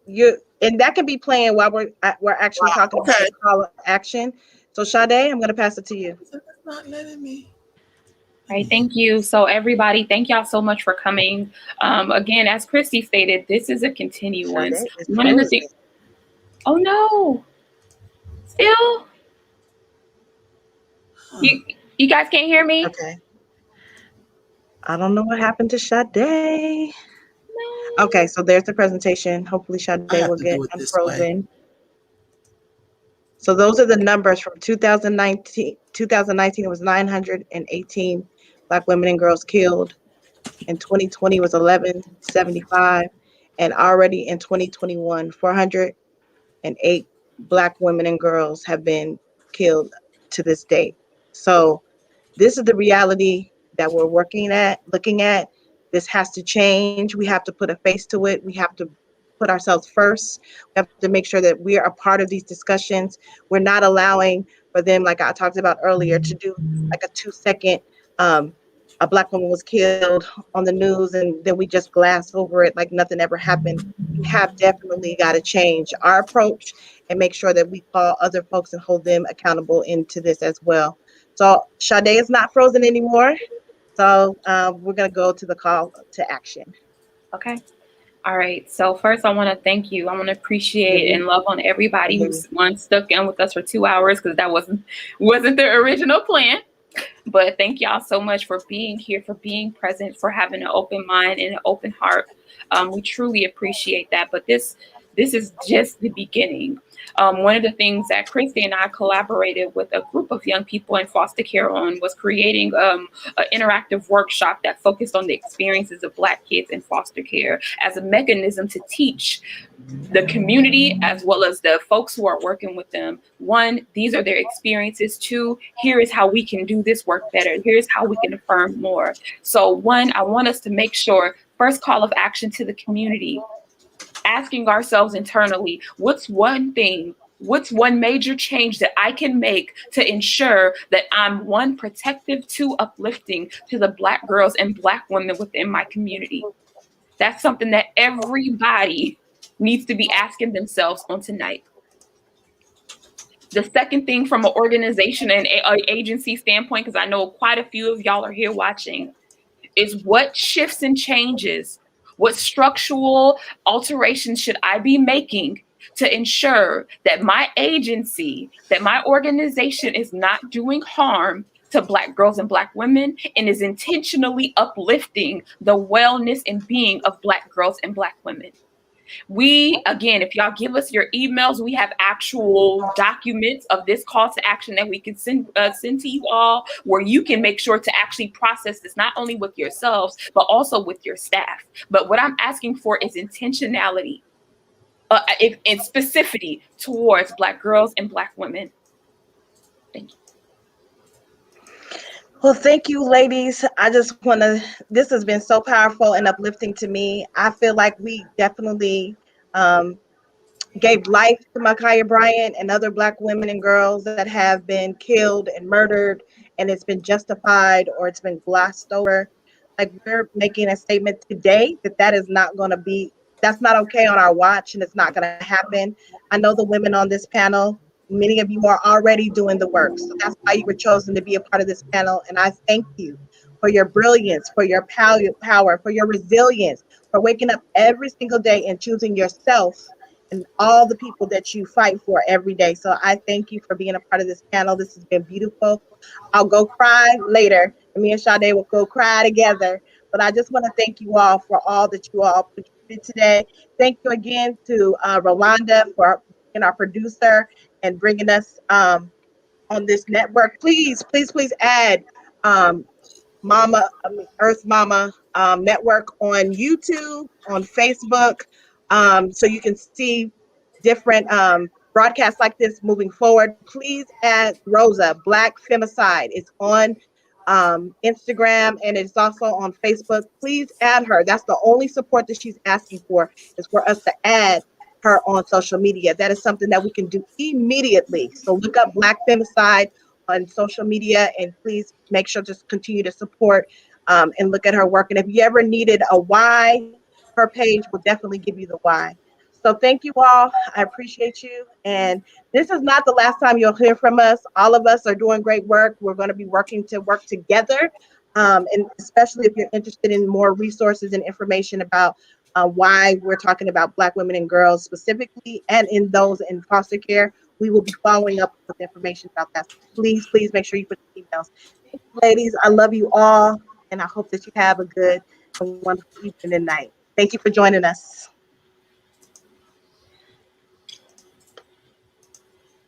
and that can be playing while we're actually talking about the call of action. So Sade, I'm going to pass it to you. It's not letting me. All right, thank you. So everybody, thank y'all so much for coming. Again, as Christy stated, this is a continuance. One of the things. Oh no! Still, you guys can't hear me? Okay. I don't know what happened to Sade. No. Okay, so there's the presentation. Hopefully Sade will get unfrozen. So those are the numbers from 2019. 2019 it was 918 Black women and girls killed. In 2020 was 1175, and already in 2021 408 Black women and girls have been killed to this date. So this is the reality that we're looking at. This has to change. We have to put a face to it. We have to put ourselves first. We have to make sure that we are a part of these discussions. We're not allowing for them, like I talked about earlier, to do like a 2-second, a Black woman was killed on the news, and then we just glass over it like nothing ever happened. We have definitely got to change our approach and make sure that we call other folks and hold them accountable into this as well. So Sade is not frozen anymore. So we're going to go to the call to action. Okay. All right. So first, I want to thank you. I want to appreciate and love on everybody who's stuck in with us for 2 hours, because that wasn't the original plan. But thank y'all so much for being here, for being present, for having an open mind and an open heart. We truly appreciate that. But this is just the beginning. One of the things that Christy and I collaborated with a group of young people in foster care on was creating an interactive workshop that focused on the experiences of Black kids in foster care as a mechanism to teach the community as well as the folks who are working with them. 1, these are their experiences. 2, here is how we can do this work better. Here's how we can affirm more. So 1, I want us to make sure, first call of action to the community, asking ourselves internally, what's one major change that I can make to ensure that I'm 1, protective, 2, uplifting to the Black girls and Black women within my community? That's something that everybody needs to be asking themselves on tonight. The second thing, from an organization and agency standpoint, because I know quite a few of y'all are here watching, is what shifts and changes, what structural alterations should I be making to ensure that my agency, that my organization is not doing harm to Black girls and Black women and is intentionally uplifting the wellness and being of Black girls and Black women. We, again, if y'all give us your emails, we have actual documents of this call to action that we can send to you all, where you can make sure to actually process this, not only with yourselves, but also with your staff. But what I'm asking for is intentionality and specificity towards Black girls and Black women. Thank you. Well, thank you, ladies. I just want to, this has been so powerful and uplifting to me. I feel like we definitely um, gave life to Ma'Khia Bryant and other Black women and girls that have been killed and murdered, and it's been justified or it's been glossed over. Like, we're making a statement today that that is not going to be, that's not okay on our watch, and it's not going to happen. I know the women on this panel, many of you are already doing the work. So that's why you were chosen to be a part of this panel. And I thank you for your brilliance, for your power, for your resilience, for waking up every single day and choosing yourself and all the people that you fight for every day. So I thank you for being a part of this panel. This has been beautiful. I'll go cry later, and me and Sade will go cry together. But I just want to thank you all for all that you all contributed today. Thank you again to Rolanda for being our producer and bringing us on this network. Please, please, please add um, Earth Mama network on YouTube, on Facebook, so you can see different broadcasts like this moving forward. Please add Rosa, Black Femicide. It's on Instagram and it's also on Facebook. Please add her. That's the only support that she's asking for, is for us to add her on social media. That is something that we can do immediately. So look up Black Femicide on social media, and please make sure to continue to support and look at her work. And if you ever needed a why, her page will definitely give you the why. So thank you all. I appreciate you. And this is not the last time you'll hear from us. All of us are doing great work. We're going to be working to work together. And especially if you're interested in more resources and information about why we're talking about Black women and girls specifically, and in those in foster care, we will be following up with information about that. Please, please make sure you put the emails. Thank you, ladies. I love you all, and I hope that you have a good and wonderful evening and night. Thank you for joining us.